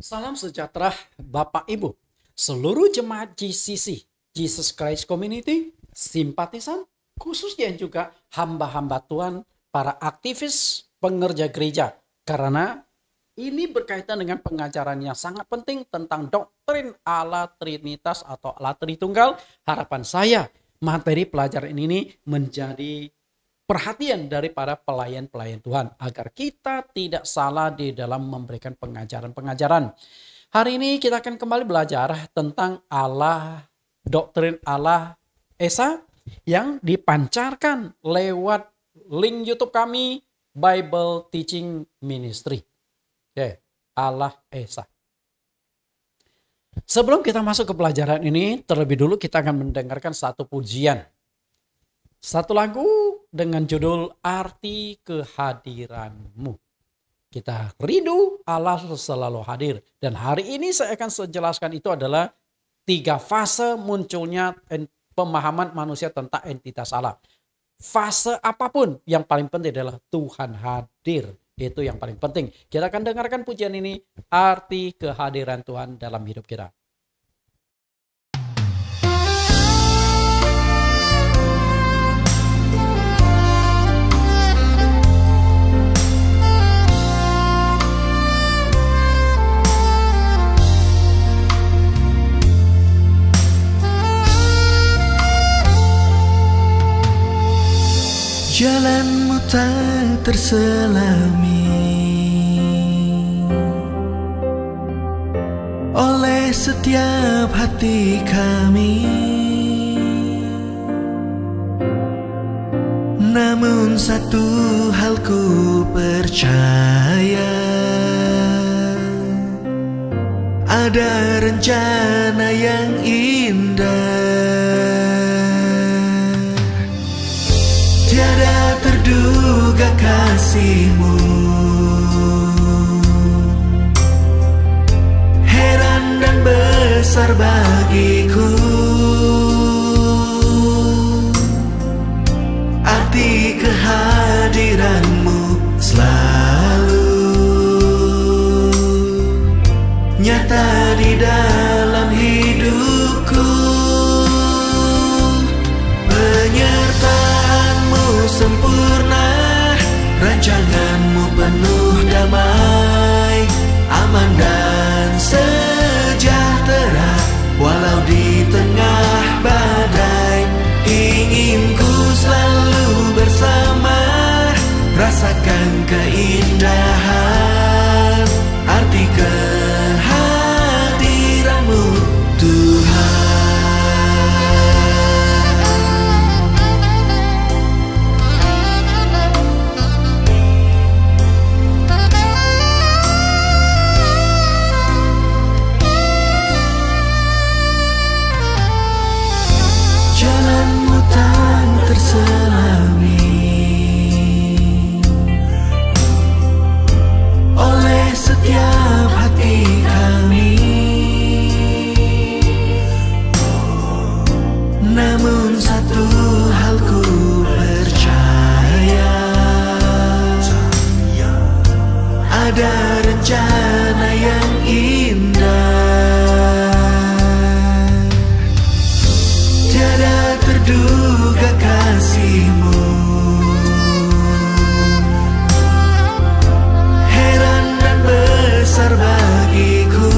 Salam sejahtera Bapak Ibu, seluruh jemaat GCC, Jesus Christ Community, simpatisan, khususnya juga hamba-hamba Tuhan, para aktivis pengerja gereja. Karena ini berkaitan dengan pengajaran yang sangat penting tentang doktrin Allah Trinitas atau Allah Tritunggal. Harapan saya materi pelajaran ini menjadi perhatian daripada pelayan-pelayan Tuhan agar kita tidak salah di dalam memberikan pengajaran-pengajaran. Hari ini kita akan kembali belajar tentang Allah, doktrin Allah Esa yang dipancarkan lewat link YouTube kami, Bible Teaching Ministry. Oke, Allah Esa. Sebelum kita masuk ke pelajaran ini, terlebih dulu kita akan mendengarkan satu pujian. Satu lagu dengan judul Arti Kehadiranmu. Kita rindu Allah selalu hadir. Dan hari ini saya akan jelaskan itu adalah 3 fase munculnya pemahaman manusia tentang entitas Allah. Fase apapun yang paling penting adalah Tuhan hadir. Itu yang paling penting. Kita akan dengarkan pujian ini, arti kehadiran Tuhan dalam hidup kita. Jalanmu tak terselami oleh setiap hati kami, namun satu hal ku percaya, ada rencana yang indah. Tiada terduga kasih-Mu, heran dan besar bagiku. Arti kehadiran-Mu selalu nyata di dalam hidupku. Penyertaan-Mu sempurna, rancangan-Mu penuh damai, aman dan sejahtera walau di tengah badai. Ingin ku selalu bersama, rasakan keindahan arti kehadiran-Mu Tuhan. Jalanmu tak terselami oleh setiap hati kami, namun satu hal ku percaya, ada rencana yang indah. Tiada terduga kasih-Mu, heran dan besar bagiku.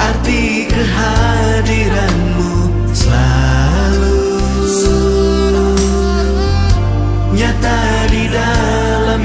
Arti kehadiran-Mu selalu nyata di dalam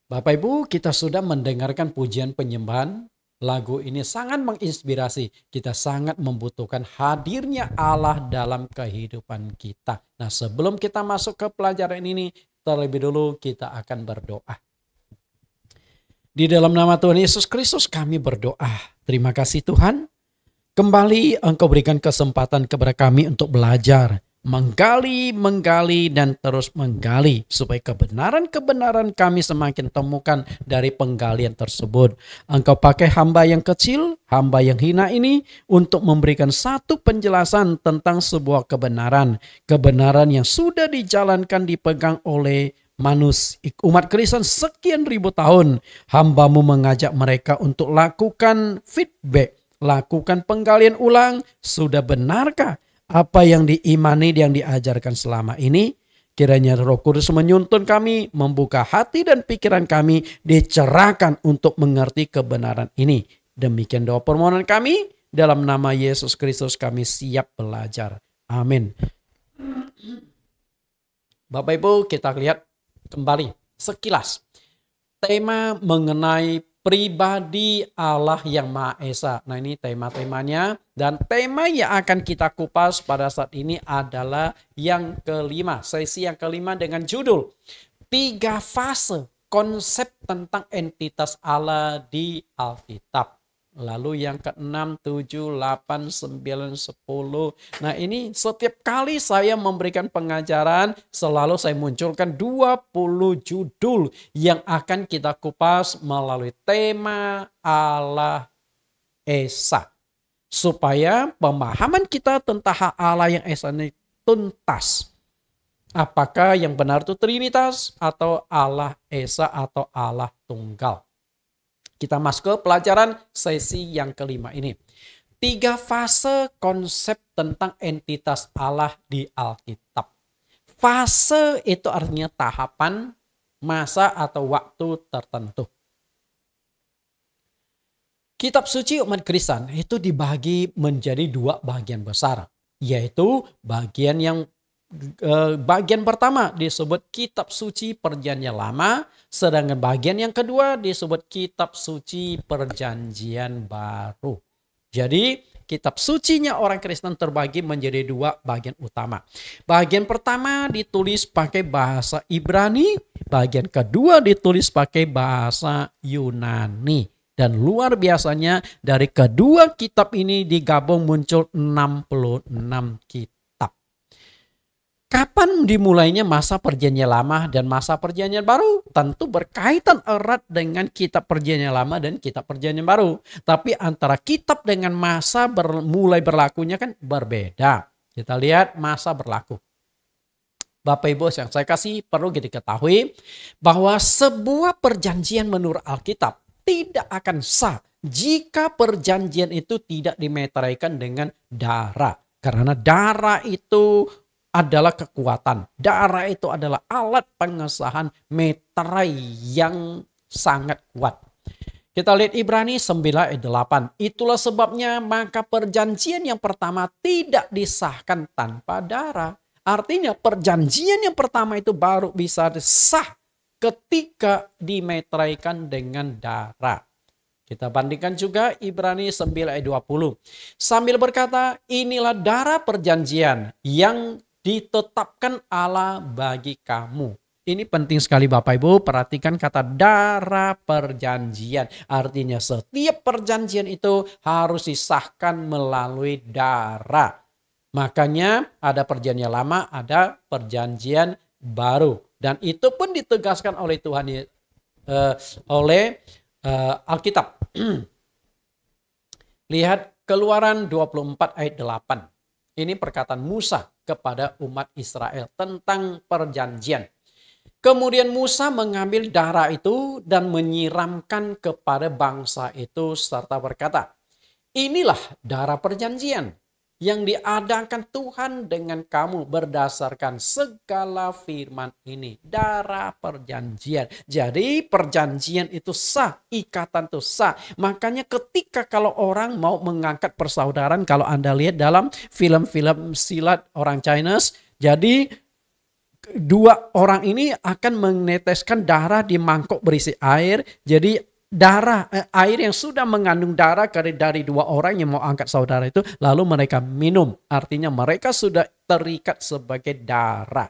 Bapak Ibu, kita sudah mendengarkan pujian penyembahan. Lagu ini sangat menginspirasi. Kita sangat membutuhkan hadirnya Allah dalam kehidupan kita. Nah, sebelum kita masuk ke pelajaran ini, terlebih dulu kita akan berdoa. Di dalam nama Tuhan Yesus Kristus kami berdoa. Terima kasih Tuhan. Kembali Engkau berikan kesempatan kepada kami untuk belajar, menggali, dan terus menggali supaya kebenaran-kebenaran kami semakin temukan dari penggalian tersebut. Engkau pakai hamba yang kecil, hamba yang hina ini untuk memberikan satu penjelasan tentang sebuah kebenaran. Kebenaran yang sudah dijalankan, dipegang oleh umat Kristen sekian ribu tahun. Hamba-Mu mengajak mereka untuk lakukan feedback, lakukan penggalian ulang. Sudah benarkah apa yang diimani, yang diajarkan selama ini? Kiranya Roh Kudus menuntun kami, membuka hati dan pikiran kami, dicerahkan untuk mengerti kebenaran ini. Demikian doa permohonan kami, dalam nama Yesus Kristus kami siap belajar. Amin. Bapak Ibu, kita lihat kembali sekilas tema mengenai pribadi Allah yang Maha Esa. Nah, ini tema-temanya, dan tema yang akan kita kupas pada saat ini adalah yang kelima, sesi yang kelima dengan judul 3 fase konsep tentang entitas Allah di Alkitab. Lalu yang ke-6, 7, 8, 9, 10. Nah, ini setiap kali saya memberikan pengajaran, selalu saya munculkan 20 judul yang akan kita kupas melalui tema Allah Esa. Supaya pemahaman kita tentang hak Allah yang Esa ini tuntas. Apakah yang benar itu Trinitas atau Allah Esa atau Allah Tunggal. Kita masuk ke pelajaran sesi yang kelima ini. 3 fase konsep tentang entitas Allah di Alkitab. Fase itu artinya tahapan, masa atau waktu tertentu. Kitab suci umat Kristen itu dibagi menjadi 2 bagian besar. Yaitu bagian pertama disebut kitab suci perjanjian lama, sedangkan bagian yang kedua disebut kitab suci perjanjian baru. Jadi kitab sucinya orang Kristen terbagi menjadi 2 bagian utama. Bagian pertama ditulis pakai bahasa Ibrani, bagian kedua ditulis pakai bahasa Yunani. Dan luar biasanya dari kedua kitab ini digabung muncul 66 kitab. Kapan dimulainya masa perjanjian lama dan masa perjanjian baru? Tentu berkaitan erat dengan kitab perjanjian lama dan kitab perjanjian baru. Tapi antara kitab dengan masa mulai berlakunya kan berbeda. Kita lihat masa berlaku. Bapak Ibu yang saya kasih, perlu diketahui bahwa sebuah perjanjian menurut Alkitab tidak akan sah jika perjanjian itu tidak dimeteraikan dengan darah. Karena darah itu adalah kekuatan. Darah itu adalah alat pengesahan meterai yang sangat kuat. Kita lihat Ibrani 9 ayat 8. Itulah sebabnya maka perjanjian yang pertama tidak disahkan tanpa darah. Artinya perjanjian yang pertama itu baru bisa sah ketika dimeteraikan dengan darah. Kita bandingkan juga Ibrani 9 ayat 20. Sambil berkata, inilah darah perjanjian yang ditetapkan Allah bagi kamu. Ini penting sekali Bapak Ibu, perhatikan kata darah perjanjian. Artinya setiap perjanjian itu harus disahkan melalui darah. Makanya ada perjanjian lama, ada perjanjian baru. Dan itu pun ditegaskan oleh Tuhan, Alkitab. Lihat Keluaran 24 ayat 8. Ini perkataan Musa kepada umat Israel tentang perjanjian. Kemudian Musa mengambil darah itu dan menyiramkan kepada bangsa itu serta berkata, inilah darah perjanjian yang diadakan Tuhan dengan kamu berdasarkan segala firman ini. Darah perjanjian. Jadi perjanjian itu sah, ikatan itu sah. Makanya ketika kalau orang mau mengangkat persaudaraan, kalau Anda lihat dalam film-film silat orang Chinese, jadi dua orang ini akan meneteskan darah di mangkok berisi air. Jadi air yang sudah mengandung darah dari dua orang yang mau angkat saudara itu, lalu mereka minum. Artinya mereka sudah terikat sebagai darah,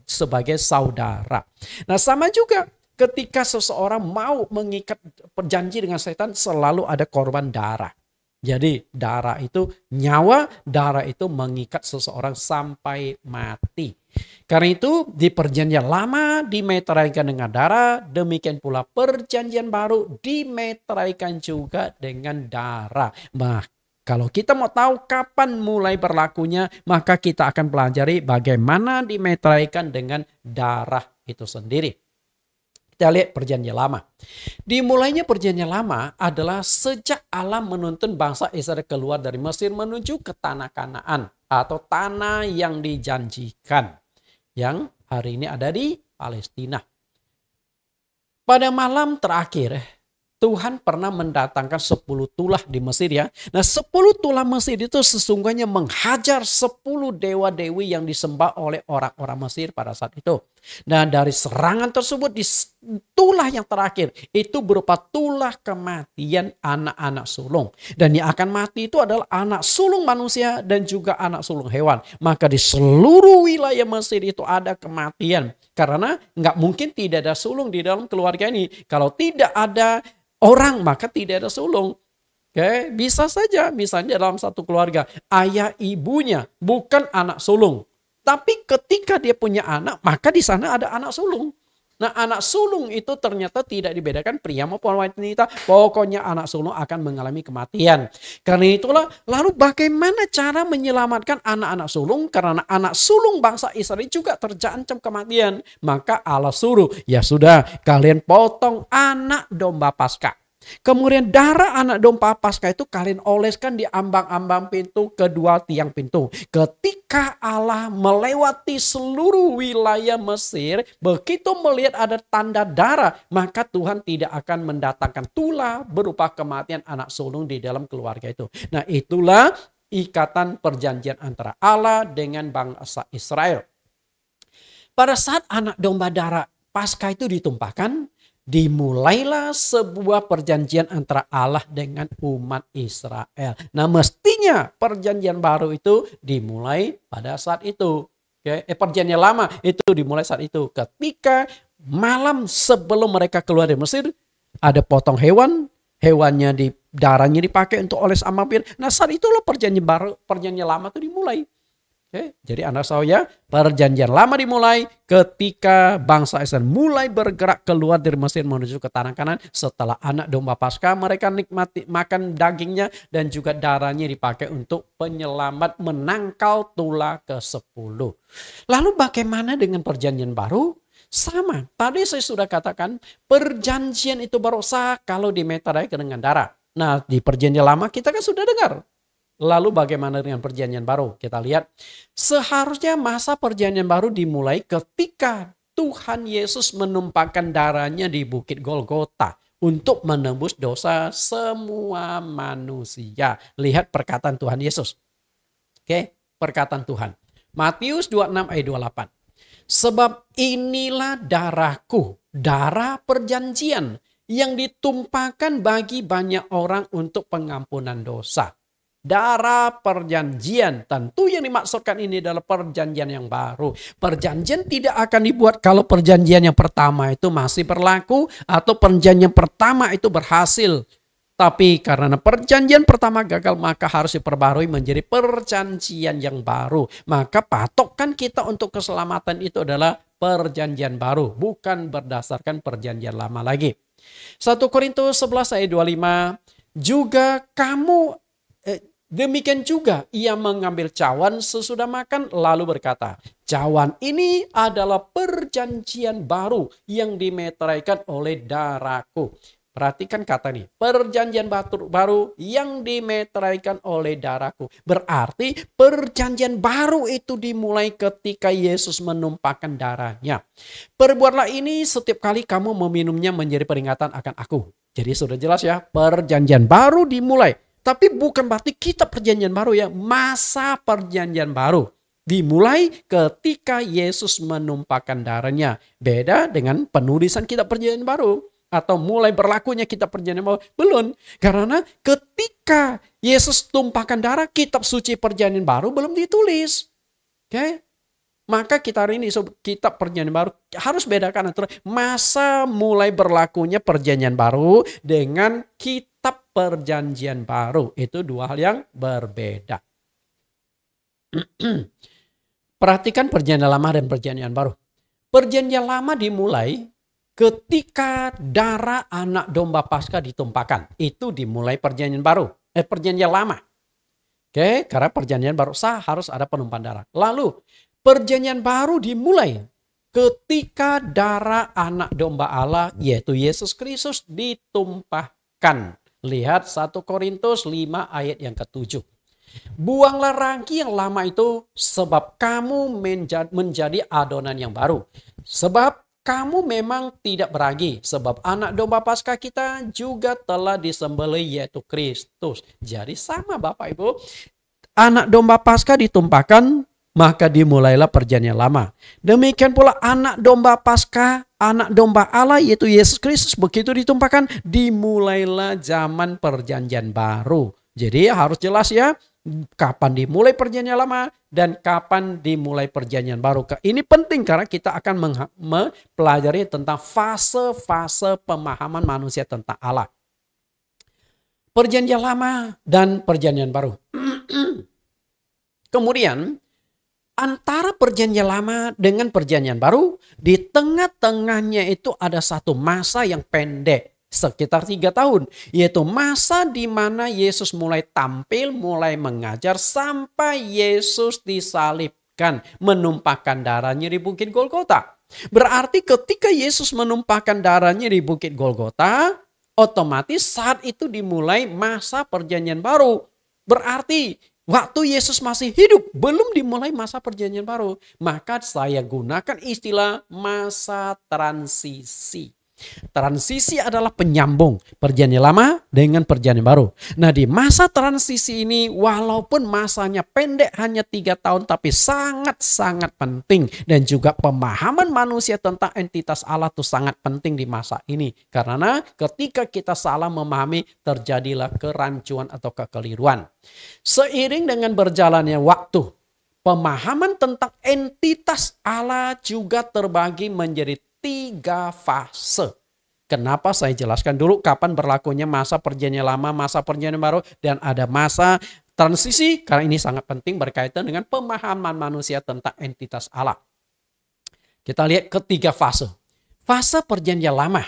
sebagai saudara. Nah, sama juga ketika seseorang mau mengikat perjanji dengan setan, selalu ada korban darah. Jadi darah itu nyawa, darah itu mengikat seseorang sampai mati. Karena itu di perjanjian lama dimeteraikan dengan darah, demikian pula perjanjian baru dimeteraikan juga dengan darah. Nah, kalau kita mau tahu kapan mulai berlakunya, maka kita akan pelajari bagaimana dimeteraikan dengan darah itu sendiri. Kita lihat perjanjian lama. Dimulainya perjanjian lama adalah sejak Allah menuntun bangsa Israel keluar dari Mesir menuju ke tanah Kanaan atau tanah yang dijanjikan, yang hari ini ada di Palestina. Pada malam terakhir, Tuhan pernah mendatangkan 10 tulah di Mesir ya. Nah 10 tulah Mesir itu sesungguhnya menghajar 10 dewa-dewi yang disembah oleh orang-orang Mesir pada saat itu. Nah dari serangan tersebut di tulah yang terakhir itu berupa tulah kematian anak-anak sulung. Dan yang akan mati itu adalah anak sulung manusia dan juga anak sulung hewan. Maka di seluruh wilayah Mesir itu ada kematian. Karena nggak mungkin tidak ada sulung di dalam keluarga ini. Kalau tidak ada orang maka tidak ada sulung. Oke, bisa saja misalnya dalam satu keluarga ayah ibunya bukan anak sulung. Tapi ketika dia punya anak, maka di sana ada anak sulung. Nah anak sulung itu ternyata tidak dibedakan pria maupun wanita. Pokoknya anak sulung akan mengalami kematian. Karena itulah lalu bagaimana cara menyelamatkan anak-anak sulung. Karena anak sulung bangsa Israel juga terancam kematian. Maka Allah suruh, ya sudah kalian potong anak domba Paskah. Kemudian darah anak domba Paskah itu kalian oleskan di ambang-ambang pintu kedua tiang pintu. Ketika Allah melewati seluruh wilayah Mesir, begitu melihat ada tanda darah, maka Tuhan tidak akan mendatangkan tulah berupa kematian anak sulung di dalam keluarga itu. Nah itulah ikatan perjanjian antara Allah dengan bangsa Israel. Pada saat anak domba darah Paskah itu ditumpahkan, dimulailah sebuah perjanjian antara Allah dengan umat Israel. Nah mestinya perjanjian baru itu dimulai pada saat itu. Perjanjian lama itu dimulai saat itu. Ketika malam sebelum mereka keluar dari Mesir, ada potong hewan. Hewannya darahnya dipakai untuk oles amapir. Nah saat itulah perjanjian baru, perjanjian lama itu dimulai. Jadi anak saya, perjanjian lama dimulai ketika bangsa Israel mulai bergerak keluar dari Mesir menuju ke tanah Kanaan. Setelah anak domba Paskah mereka nikmati makan dagingnya dan juga darahnya dipakai untuk penyelamat menangkal tulah ke-10. Lalu bagaimana dengan perjanjian baru? Sama, tadi saya sudah katakan perjanjian itu baru sah kalau dimeteraikan dengan darah. Nah di perjanjian lama kita kan sudah dengar. Lalu bagaimana dengan perjanjian baru? Kita lihat seharusnya masa perjanjian baru dimulai ketika Tuhan Yesus menumpahkan darahnya di Bukit Golgota untuk menembus dosa semua manusia. Lihat perkataan Tuhan Yesus. Perkataan Tuhan. Matius 26 ayat 28. Sebab inilah darahku, darah perjanjian yang ditumpahkan bagi banyak orang untuk pengampunan dosa. Darah perjanjian, tentu yang dimaksudkan ini adalah perjanjian yang baru. Perjanjian tidak akan dibuat kalau perjanjian yang pertama itu masih berlaku atau perjanjian pertama itu berhasil. Tapi karena perjanjian pertama gagal maka harus diperbarui menjadi perjanjian yang baru. Maka patokan kita untuk keselamatan itu adalah perjanjian baru, bukan berdasarkan perjanjian lama lagi. 1 Korintus 11 ayat 25, juga kamu demikian juga ia mengambil cawan sesudah makan lalu berkata, cawan ini adalah perjanjian baru yang dimeteraikan oleh darahku. Perhatikan kata ini, perjanjian baru yang dimeteraikan oleh darahku. Berarti perjanjian baru itu dimulai ketika Yesus menumpahkan darahnya. Perbuatlah ini setiap kali kamu meminumnya menjadi peringatan akan aku. Jadi sudah jelas ya, perjanjian baru dimulai. Tapi bukan berarti kita perjanjian baru ya, masa perjanjian baru. Dimulai ketika Yesus menumpahkan darahnya. Beda dengan penulisan kitab perjanjian baru. Atau mulai berlakunya kitab perjanjian baru. Belum. Karena ketika Yesus tumpahkan darah, kitab suci perjanjian baru belum ditulis. Oke? Maka kita hari ini kitab perjanjian baru harus bedakan antara masa mulai berlakunya perjanjian baru dengan kitab perjanjian baru. Itu dua hal yang berbeda. Perhatikan perjanjian lama dan perjanjian baru. Perjanjian lama dimulai ketika darah anak domba Paskah ditumpahkan. Itu dimulai perjanjian baru. Perjanjian lama. Oke, karena perjanjian baru sah harus ada penumpahan darah. Lalu perjanjian baru dimulai ketika darah anak domba Allah yaitu Yesus Kristus ditumpahkan. Lihat 1 Korintus 5 ayat yang ke-7. Buanglah rangki yang lama itu sebab kamu menjadi adonan yang baru. Sebab kamu memang tidak beragi. Sebab anak domba Paskah kita juga telah disembelih yaitu Kristus. Jadi sama Bapak Ibu. Anak domba Paskah ditumpahkan maka dimulailah perjanjian lama. Demikian pula anak domba Paskah, anak domba Allah yaitu Yesus Kristus begitu ditumpahkan dimulailah zaman perjanjian baru. Jadi harus jelas ya. Kapan dimulai perjanjian lama dan kapan dimulai perjanjian baru. Ini penting karena kita akan mempelajari tentang fase-fase pemahaman manusia tentang Allah. Perjanjian lama dan perjanjian baru. Kemudian antara perjanjian lama dengan perjanjian baru, di tengah-tengahnya itu ada satu masa yang pendek. Sekitar 3 tahun, yaitu masa di mana Yesus mulai tampil, mulai mengajar sampai Yesus disalibkan, menumpahkan darahnya di Bukit Golgota. Berarti ketika Yesus menumpahkan darahnya di Bukit Golgota, otomatis saat itu dimulai masa perjanjian baru. Berarti waktu Yesus masih hidup, belum dimulai masa perjanjian baru. Maka saya gunakan istilah masa transisi. Transisi adalah penyambung perjanjian lama dengan perjanjian baru. Nah di masa transisi ini walaupun masanya pendek hanya 3 tahun tapi sangat-sangat penting. Dan juga pemahaman manusia tentang entitas Allah itu sangat penting di masa ini. Karena ketika kita salah memahami terjadilah kerancuan atau kekeliruan. Seiring dengan berjalannya waktu, pemahaman tentang entitas Allah juga terbagi menjadi 3 fase. Kenapa saya jelaskan dulu kapan berlakunya masa perjanjian lama, masa perjanjian baru, dan ada masa transisi. Karena ini sangat penting berkaitan dengan pemahaman manusia tentang entitas Allah. Kita lihat ketiga fase. Fase perjanjian lama,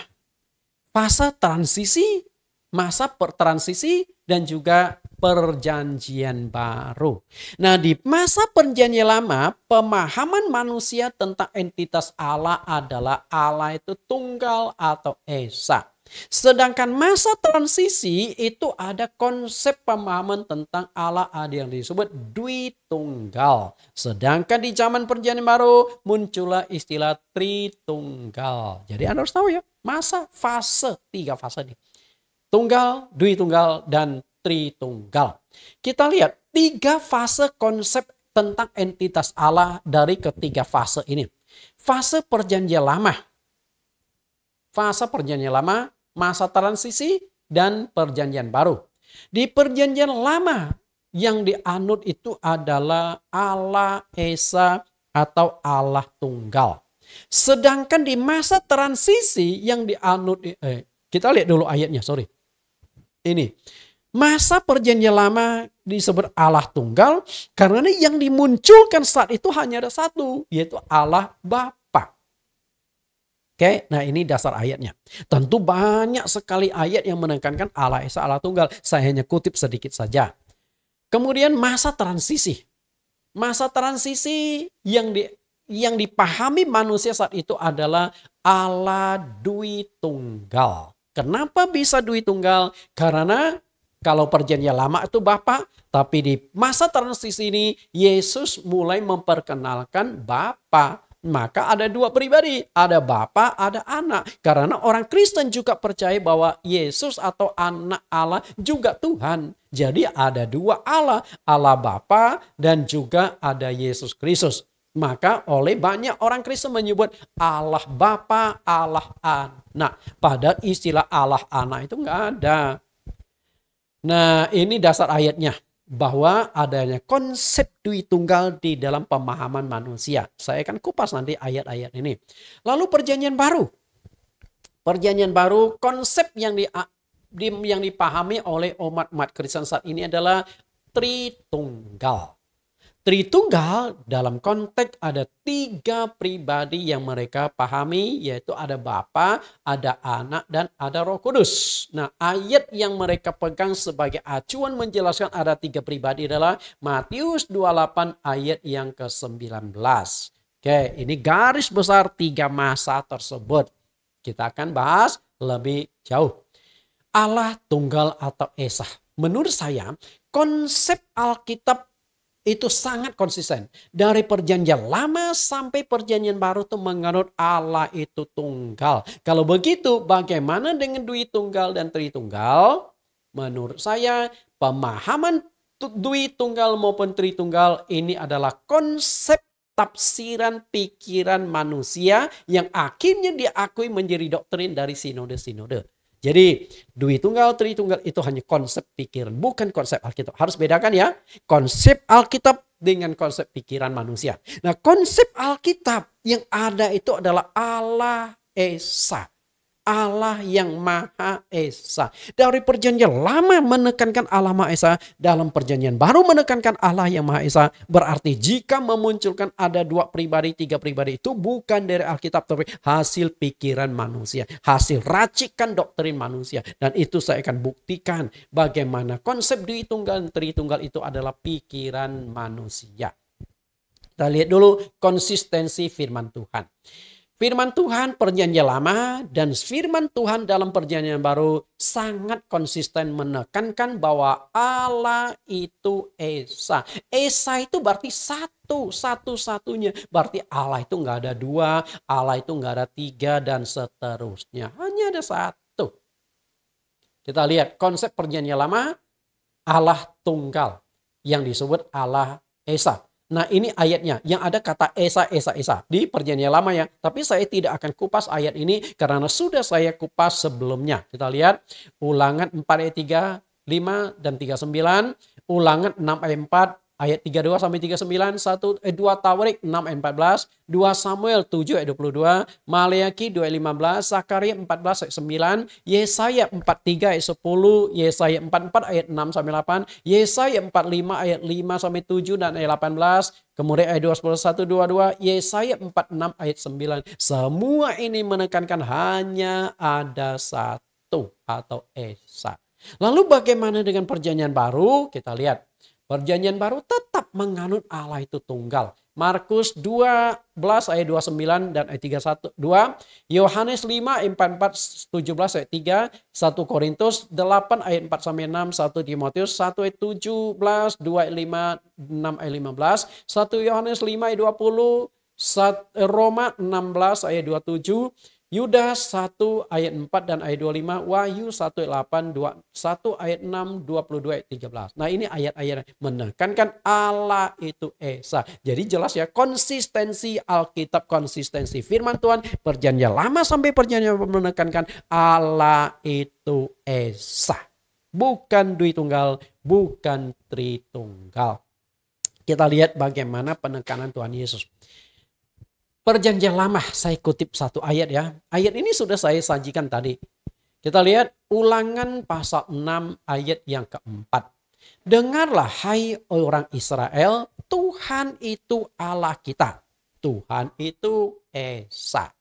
fase transisi, masa transisi, dan juga perjanjian baru. Nah di masa perjanjian lama, pemahaman manusia tentang entitas Allah adalah Allah itu tunggal atau esa. Sedangkan masa transisi itu ada konsep pemahaman tentang Allah ada yang disebut Dwitunggal. Sedangkan di zaman perjanjian baru muncullah istilah Tritunggal. Jadi Anda harus tahu ya, masa fase, 3 fase ini. Tunggal, Dwitunggal, dan Tritunggal. Kita lihat 3 fase konsep tentang entitas Allah dari ketiga fase ini. Fase perjanjian lama. Fase perjanjian lama, masa transisi, dan perjanjian baru. Di perjanjian lama yang dianut itu adalah Allah Esa atau Allah Tunggal. Sedangkan di masa transisi yang dianut, kita lihat dulu ayatnya, sorry. Ini. Masa perjanjian lama disebut Allah Tunggal karena yang dimunculkan saat itu hanya ada satu, yaitu Allah Bapa. Oke, nah ini dasar ayatnya. Tentu banyak sekali ayat yang menekankan Allah Esa, Allah Tunggal. Saya hanya kutip sedikit saja. Kemudian masa transisi. Masa transisi yang dipahami manusia saat itu adalah Allah Dwitunggal. Kenapa bisa Dwitunggal? Karena kalau perjanjian lama itu Bapa, tapi di masa transisi ini Yesus mulai memperkenalkan Bapa Maka ada dua pribadi, ada Bapa, ada Anak. Karena orang Kristen juga percaya bahwa Yesus atau Anak Allah juga Tuhan. Jadi ada dua Allah, Allah Bapa dan juga ada Yesus Kristus. Maka oleh banyak orang Kristen menyebut Allah Bapa, Allah Anak. Padahal istilah Allah Anak itu nggak ada. Nah, ini dasar ayatnya. Bahwa adanya konsep Dui Tunggal di dalam pemahaman manusia. Saya akan kupas nanti ayat-ayat ini. Lalu perjanjian baru. Perjanjian baru, konsep yang dipahami oleh umat Kristen saat ini adalah Tritunggal. Tritunggal dalam konteks ada tiga pribadi yang mereka pahami, yaitu ada Bapa, ada Anak, dan ada Roh Kudus. Nah, ayat yang mereka pegang sebagai acuan menjelaskan ada tiga pribadi adalah Matius 28 ayat yang ke-19. Oke, ini garis besar tiga masa tersebut. Kita akan bahas lebih jauh. Allah Tunggal atau Esa. Menurut saya, konsep Alkitab itu sangat konsisten. Dari perjanjian lama sampai perjanjian baru itu menganut Allah itu tunggal. Kalau begitu bagaimana dengan Dui Tunggal dan Tritunggal? Menurut saya pemahaman Dui Tunggal maupun Tritunggal ini adalah konsep tafsiran pikiran manusia yang akhirnya diakui menjadi doktrin dari sinode-sinode. Jadi Dui Tunggal, Tritunggal itu hanya konsep pikiran, bukan konsep Alkitab. Harus bedakan ya, konsep Alkitab dengan konsep pikiran manusia. Nah, konsep Alkitab yang ada itu adalah Allah Esa. Allah yang Maha Esa. Dari perjanjian lama menekankan Allah Maha Esa, dalam perjanjian baru menekankan Allah yang Maha Esa. Berarti jika memunculkan ada dua pribadi, tiga pribadi itu bukan dari Alkitab, tapi hasil pikiran manusia, hasil racikan doktrin manusia. Dan itu saya akan buktikan bagaimana konsep Dui Tunggal dan Tritunggal itu adalah pikiran manusia. Kita lihat dulu konsistensi firman Tuhan. Firman Tuhan perjanjian lama dan firman Tuhan dalam perjanjian baru sangat konsisten menekankan bahwa Allah itu Esa. Esa itu berarti satu-satunya. Berarti Allah itu nggak ada dua, Allah itu nggak ada tiga dan seterusnya. Hanya ada satu. Kita lihat konsep perjanjian lama Allah tunggal yang disebut Allah Esa. Nah, ini ayatnya yang ada kata Esa di perjanjian lama ya. Tapi saya tidak akan kupas ayat ini karena sudah saya kupas sebelumnya. Kita lihat Ulangan 4 ayat 3, 5 dan 39, Ulangan 6 ayat 4 ayat 32 sampai 39, 2 Tawarik 6 ayat 14, 2 Samuel 7 ayat 22, Maleaki 2 ayat 15, Zakaria 14 ayat 9, Yesaya 43 ayat 10, Yesaya 44 ayat 6 sampai 8, Yesaya 45 ayat 5 sampai 7 dan ayat 18, kemudian ayat 21 22, Yesaya 46 ayat 9. Semua ini menekankan hanya ada satu atau Esa. Lalu bagaimana dengan perjanjian baru? Kita lihat. Perjanjian baru tetap menganut Allah itu tunggal. Markus 12 ayat 29 dan ayat 31. 2. Yohanes 5 ayat 44 17 ayat 3. 1 Korintus 8 ayat 4 sampai 6. 1 Timotius 1 ayat 17, 2 ayat 5, 6 ayat 15. 1 Yohanes 5 ayat 20. Roma 16 ayat 27. Yudas 1 ayat 4 dan ayat 25, Wahyu 1 ayat 8, 1 ayat 6, 22 ayat 13. Nah, ini ayat-ayat menekankan Allah itu Esa. Jadi jelas ya, konsistensi Alkitab, konsistensi firman Tuhan, perjanjian lama sampai perjanjian menekankan Allah itu Esa. Bukan Dui Tunggal, bukan Tritunggal. Kita lihat bagaimana penekanan Tuhan Yesus. Perjanjian lama, saya kutip satu ayat ya. Ayat ini sudah saya sajikan tadi. Kita lihat Ulangan pasal 6 ayat yang keempat. Dengarlah hai orang Israel, Tuhan itu Allah kita. Tuhan itu Esa.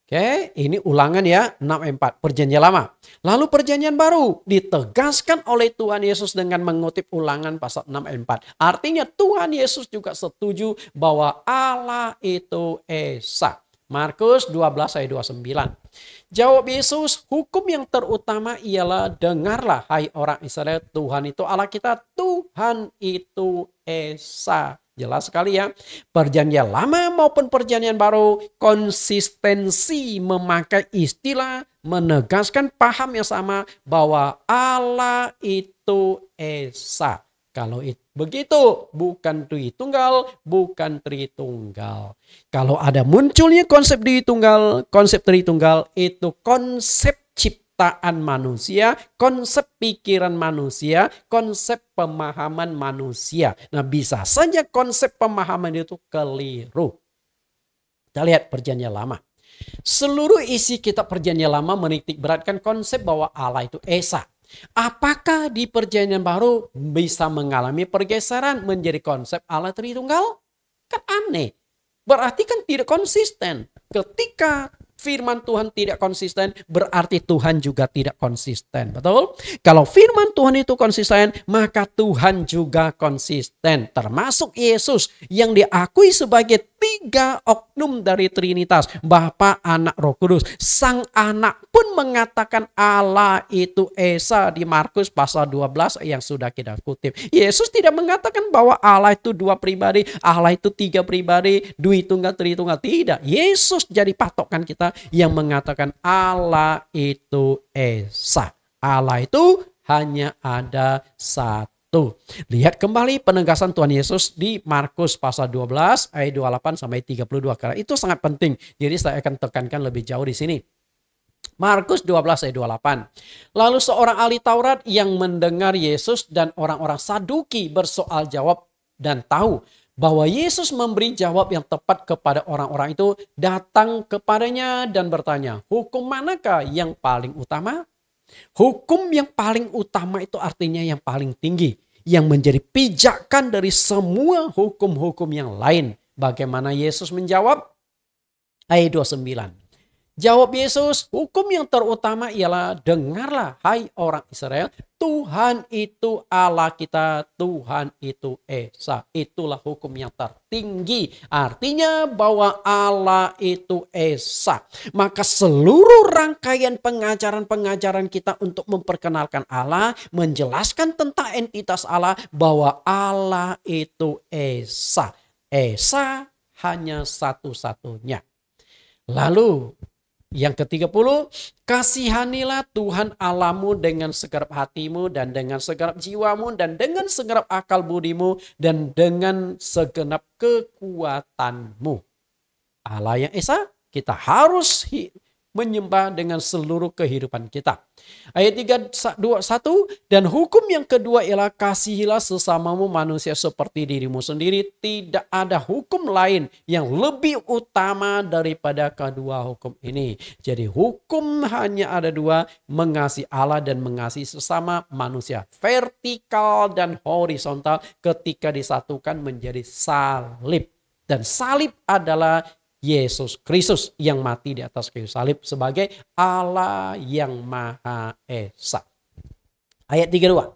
Oke, ini Ulangan ya 6 ayat 4, perjanjian lama. Lalu perjanjian baru ditegaskan oleh Tuhan Yesus dengan mengutip Ulangan pasal 6 ayat 4. Artinya Tuhan Yesus juga setuju bahwa Allah itu Esa. Markus 12 ayat 29. Jawab Yesus, hukum yang terutama ialah dengarlah hai orang Israel, Tuhan itu Allah kita, Tuhan itu Esa. Jelas sekali ya. Perjanjian lama maupun perjanjian baru konsistensi memakai istilah menegaskan paham yang sama bahwa Allah itu Esa. Kalau begitu bukan Tritunggal, bukan Tritunggal. Kalau ada munculnya konsep Tritunggal, konsep Tritunggal itu konsep ciptaan manusia, konsep pikiran manusia, konsep pemahaman manusia. Nah, bisa saja konsep pemahaman itu keliru. Kita lihat perjanjian lama. Seluruh isi kitab perjanjian lama menitik beratkan konsep bahwa Allah itu Esa. Apakah di perjanjian baru bisa mengalami pergeseran menjadi konsep Allah Tritunggal? Kan aneh. Berarti kan tidak konsisten. Ketika firman Tuhan tidak konsisten, berarti Tuhan juga tidak konsisten. Betul? Kalau firman Tuhan itu konsisten, maka Tuhan juga konsisten. Termasuk Yesus yang diakui sebagai 3 oknum dari Trinitas. Bapa, Anak, Roh Kudus. Sang Anak pun mengatakan Allah itu Esa di Markus pasal 12 yang sudah kita kutip. Yesus tidak mengatakan bahwa Allah itu 2 pribadi, Allah itu 3 pribadi, Duitunggal, Tritunggal. Tidak. Yesus jadi patokan kita yang mengatakan Allah itu Esa. Allah itu hanya ada satu. Lihat kembali penegasan Tuhan Yesus di Markus pasal 12 ayat 28 sampai 32. Karena itu sangat penting. Jadi saya akan tekankan lebih jauh di sini. Markus 12 ayat 28. Lalu seorang ahli Taurat yang mendengar Yesus dan orang-orang Saduki bersoal jawab dan tahu bahwa Yesus memberi jawab yang tepat kepada orang-orang itu, datang kepadanya dan bertanya, hukum manakah yang paling utama? Hukum yang paling utama itu artinya yang paling tinggi, yang menjadi pijakan dari semua hukum-hukum yang lain. Bagaimana Yesus menjawab? Ayat 29. Jawab Yesus, hukum yang terutama ialah dengarlah hai orang Israel, Tuhan itu Allah kita, Tuhan itu Esa. Itulah hukum yang tertinggi. Artinya bahwa Allah itu Esa. Maka seluruh rangkaian pengajaran-pengajaran kita untuk memperkenalkan Allah, menjelaskan tentang entitas Allah, bahwa Allah itu Esa. Esa hanya satu-satunya. Lalu yang ke-30, kasihanilah Tuhan Allahmu dengan segenap hatimu dan dengan segenap jiwamu dan dengan segenap akal budimu dan dengan segenap kekuatanmu. Allah yang Esa kita harus menyembah dengan seluruh kehidupan kita. Ayat 31, dan hukum yang kedua ialah kasihilah sesamamu manusia seperti dirimu sendiri. Tidak ada hukum lain yang lebih utama daripada kedua hukum ini. Jadi hukum hanya ada 2, mengasihi Allah dan mengasihi sesama manusia. Vertikal dan horizontal ketika disatukan menjadi salib. Dan salib adalah Yesus Kristus yang mati di atas kayu salib sebagai Allah yang Maha Esa. Ayat 32.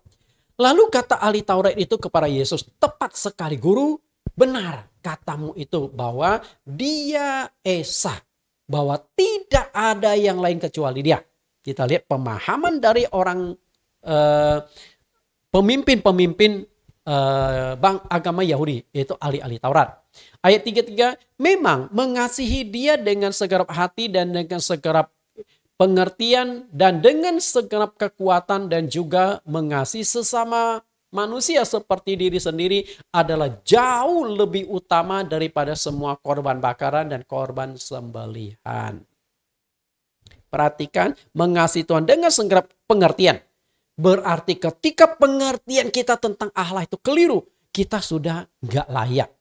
Lalu kata ahli Taurat itu kepada Yesus, tepat sekali guru, benar katamu itu bahwa dia Esa. Bahwa tidak ada yang lain kecuali dia. Kita lihat pemahaman dari orang pemimpin-pemimpin agama Yahudi, yaitu ahli-ahli Taurat. Ayat 33, memang mengasihi dia dengan segenap hati dan dengan segenap pengertian dan dengan segenap kekuatan dan juga mengasihi sesama manusia seperti diri sendiri adalah jauh lebih utama daripada semua korban bakaran dan korban sembelihan. Perhatikan, mengasihi Tuhan dengan segenap pengertian. Berarti ketika pengertian kita tentang Allah itu keliru, kita sudah gak layak.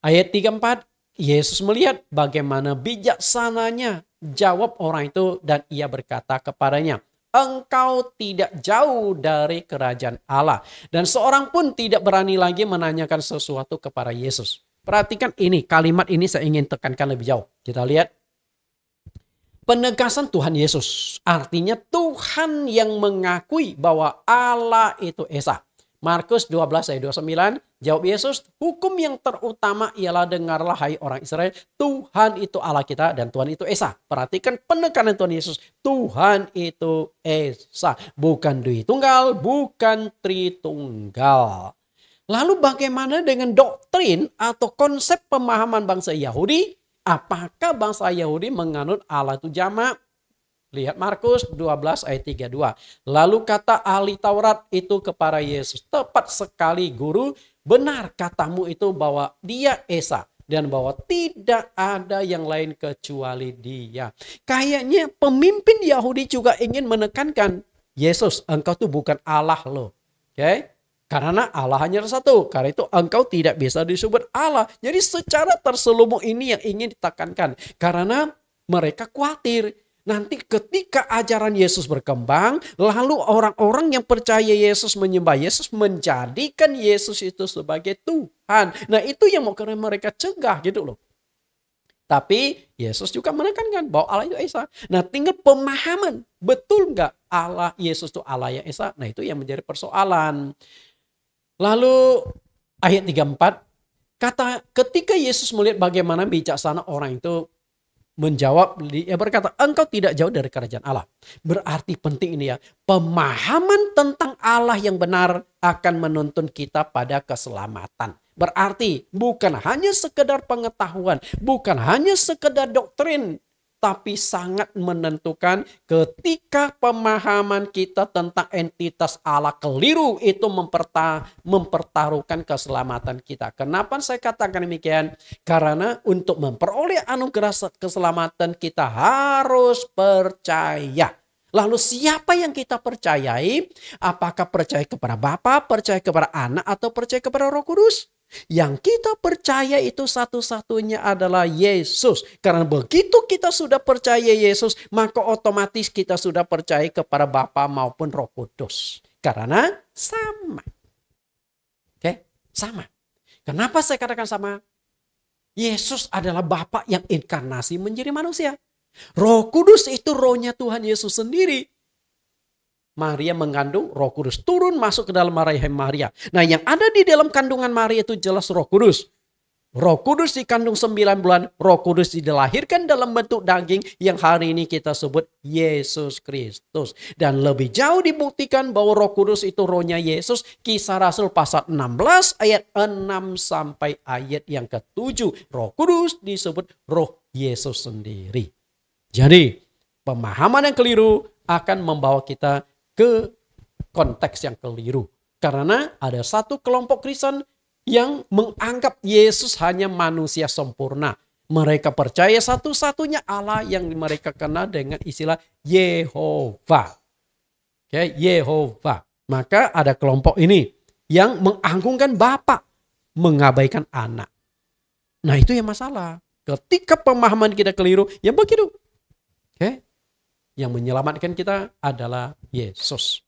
Ayat 34, Yesus melihat bagaimana bijaksananya jawab orang itu dan ia berkata kepadanya, engkau tidak jauh dari kerajaan Allah. Dan seorang pun tidak berani lagi menanyakan sesuatu kepada Yesus. Perhatikan ini, kalimat ini saya ingin tekankan lebih jauh. Kita lihat. Penegasan Tuhan Yesus. Artinya Tuhan yang mengakui bahwa Allah itu Esa. Markus 12 ayat 29, jawab Yesus, hukum yang terutama ialah dengarlah hai orang Israel, Tuhan itu Allah kita dan Tuhan itu Esa. Perhatikan penekanan Tuhan Yesus, Tuhan itu Esa. Bukan Duitunggal, bukan Tritunggal. Lalu bagaimana dengan doktrin atau konsep pemahaman bangsa Yahudi? Apakah bangsa Yahudi menganut Allah itu jamak? Lihat Markus 12 ayat 32. Lalu kata ahli Taurat itu kepada Yesus, tepat sekali guru, benar katamu itu bahwa dia Esa. Dan bahwa tidak ada yang lain kecuali dia. Kayaknya pemimpin Yahudi juga ingin menekankan, Yesus, engkau tuh bukan Allah loh. Oke? Karena Allah hanya satu. Karena itu engkau tidak bisa disebut Allah. Jadi secara terselubung ini yang ingin ditekankan. Karena mereka khawatir. Nanti ketika ajaran Yesus berkembang, lalu orang-orang yang percaya Yesus menyembah Yesus menjadikan Yesus itu sebagai Tuhan. Nah itu yang mau mereka cegah gitu loh. Tapi Yesus juga menekankan bahwa Allah itu Esa. Nah tinggal pemahaman, betul nggak Allah Yesus itu Allah yang Esa? Nah itu yang menjadi persoalan. Lalu ayat 34, kata ketika Yesus melihat bagaimana bijaksana orang itu menjawab, dia berkata, engkau tidak jauh dari kerajaan Allah. Berarti penting ini ya, pemahaman tentang Allah yang benar akan menuntun kita pada keselamatan. Berarti bukan hanya sekedar pengetahuan, bukan hanya sekedar doktrin, tapi sangat menentukan ketika pemahaman kita tentang entitas Allah keliru itu mempertaruhkan keselamatan kita. Kenapa saya katakan demikian? Karena untuk memperoleh anugerah keselamatan kita harus percaya. Lalu siapa yang kita percayai? Apakah percaya kepada Bapa, percaya kepada Anak, atau percaya kepada Roh Kudus? Yang kita percaya itu satu-satunya adalah Yesus. Karena begitu kita sudah percaya Yesus, maka otomatis kita sudah percaya kepada Bapa maupun Roh Kudus. Karena sama. Oke, sama. Kenapa saya katakan sama? Yesus adalah Bapa yang inkarnasi menjadi manusia. Roh Kudus itu rohnya Tuhan Yesus sendiri. Maria mengandung, Roh Kudus turun masuk ke dalam rahim Maria. Nah yang ada di dalam kandungan Maria itu jelas Roh Kudus. Roh Kudus dikandung 9 bulan, Roh Kudus dilahirkan dalam bentuk daging yang hari ini kita sebut Yesus Kristus. Dan lebih jauh dibuktikan bahwa Roh Kudus itu rohnya Yesus. Kisah Rasul pasal 16 ayat 6 sampai ayat yang ke-7. Roh Kudus disebut roh Yesus sendiri. Jadi pemahaman yang keliru akan membawa kita ke konteks yang keliru. Karena ada satu kelompok Kristen yang menganggap Yesus hanya manusia sempurna. Mereka percaya satu-satunya Allah yang mereka kenal dengan istilah Yehova. Oke, Yehova. Maka ada kelompok ini yang mengagungkan Bapa, mengabaikan Anak. Nah itu yang masalah. Ketika pemahaman kita keliru, ya begitu. Oke. Yang menyelamatkan kita adalah Yesus.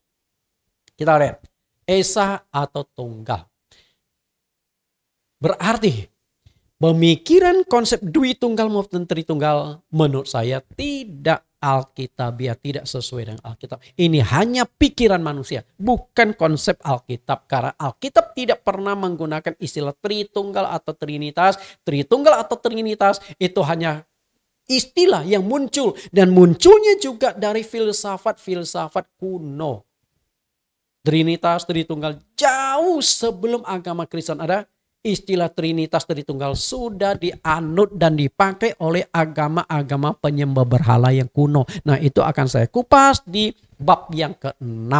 Kita lihat. Esa atau tunggal. Berarti pemikiran konsep dwi tunggal maupun tritunggal menurut saya tidak alkitabiah, tidak sesuai dengan Alkitab. Ini hanya pikiran manusia, bukan konsep Alkitab. Karena Alkitab tidak pernah menggunakan istilah tritunggal atau trinitas. Tritunggal atau trinitas itu hanya istilah yang muncul dan munculnya juga dari filsafat-filsafat kuno. Trinitas, Tritunggal jauh sebelum agama Kristen ada, istilah Trinitas, Tritunggal sudah dianut dan dipakai oleh agama-agama penyembah berhala yang kuno. Nah itu akan saya kupas di bab yang ke-6.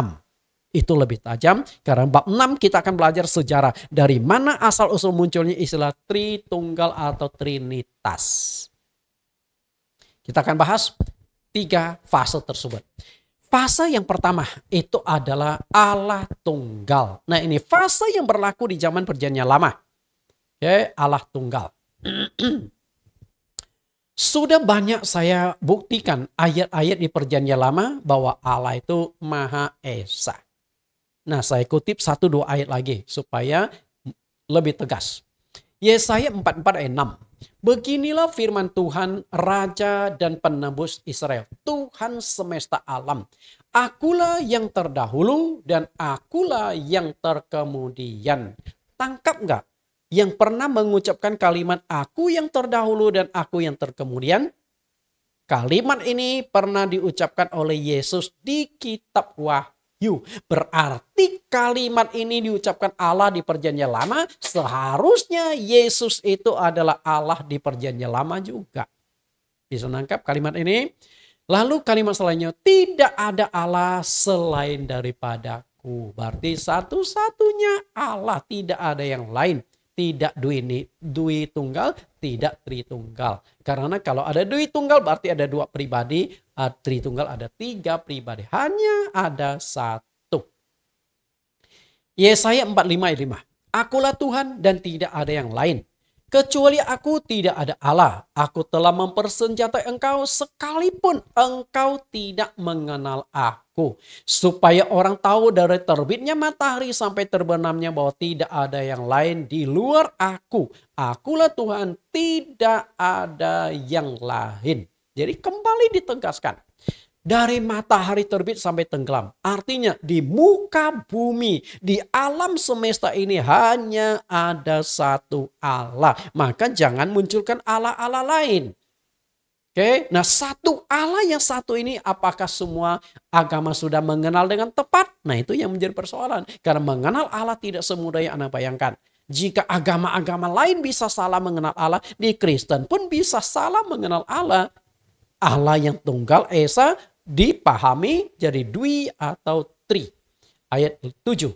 Itu lebih tajam karena bab 6 kita akan belajar sejarah dari mana asal usul munculnya istilah Tritunggal atau Trinitas. Kita akan bahas 3 fase tersebut. Fase yang pertama itu adalah Allah tunggal. Nah ini fase yang berlaku di zaman perjanjian lama. Oke, Allah tunggal. Sudah banyak saya buktikan ayat-ayat di perjanjian lama bahwa Allah itu Maha Esa. Nah saya kutip 1-2 ayat lagi supaya lebih tegas. Yesaya 44 ayat 6. Beginilah firman Tuhan, Raja dan Penebus Israel, Tuhan semesta alam. Akulah yang terdahulu dan akulah yang terkemudian. Tangkap nggak? Yang pernah mengucapkan kalimat aku yang terdahulu dan aku yang terkemudian? Kalimat ini pernah diucapkan oleh Yesus di kitab Wahyu. wahyu. Berarti kalimat ini diucapkan Allah di perjanjian lama, seharusnya Yesus itu adalah Allah di perjanjian lama juga. Bisa nangkap kalimat ini? Lalu kalimat selanjutnya, tidak ada Allah selain daripadaku. Berarti satu-satunya Allah, tidak ada yang lain. Tidak dui tunggal, tidak tritunggal. Karena kalau ada dui tunggal berarti ada dua pribadi, tritunggal ada tiga pribadi. Hanya ada satu. Yesaya 45 ayat 5. Akulah Tuhan dan tidak ada yang lain. Kecuali aku tidak ada Allah. Aku telah mempersenjatai engkau sekalipun engkau tidak mengenal aku. Supaya orang tahu dari terbitnya matahari sampai terbenamnya bahwa tidak ada yang lain di luar aku. Akulah Tuhan, tidak ada yang lain. Jadi kembali ditegaskan. Dari matahari terbit sampai tenggelam. Artinya di muka bumi, di alam semesta ini hanya ada satu Allah. Maka jangan munculkan Allah-Allah lain. Oke, nah satu Allah yang satu ini apakah semua agama sudah mengenal dengan tepat? Nah itu yang menjadi persoalan. Karena mengenal Allah tidak semudah yang Anda bayangkan. Jika agama-agama lain bisa salah mengenal Allah, di Kristen pun bisa salah mengenal Allah. Allah yang tunggal Esa dipahami jadi dwi atau tri. Ayat 7.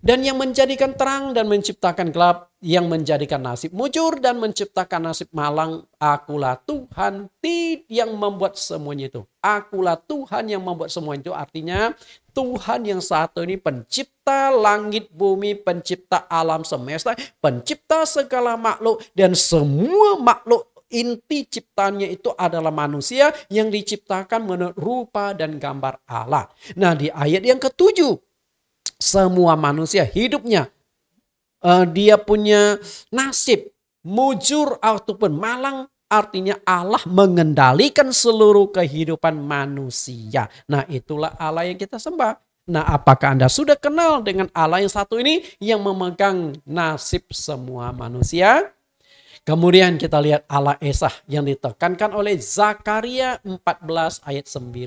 Dan yang menjadikan terang dan menciptakan gelap, yang menjadikan nasib mujur dan menciptakan nasib malang, akulah Tuhan yang membuat semuanya itu. Akulah Tuhan yang membuat semuanya itu, artinya Tuhan yang satu ini pencipta langit bumi, pencipta alam semesta, pencipta segala makhluk, dan semua makhluk inti ciptanya itu adalah manusia yang diciptakan menurut rupa dan gambar Allah. Nah di ayat yang ke-7, semua manusia hidupnya, dia punya nasib mujur ataupun malang, artinya Allah mengendalikan seluruh kehidupan manusia. Nah itulah Allah yang kita sembah. Nah apakah Anda sudah kenal dengan Allah yang satu ini yang memegang nasib semua manusia? Kemudian kita lihat Allah Esa yang ditekankan oleh Zakaria 14 ayat 9.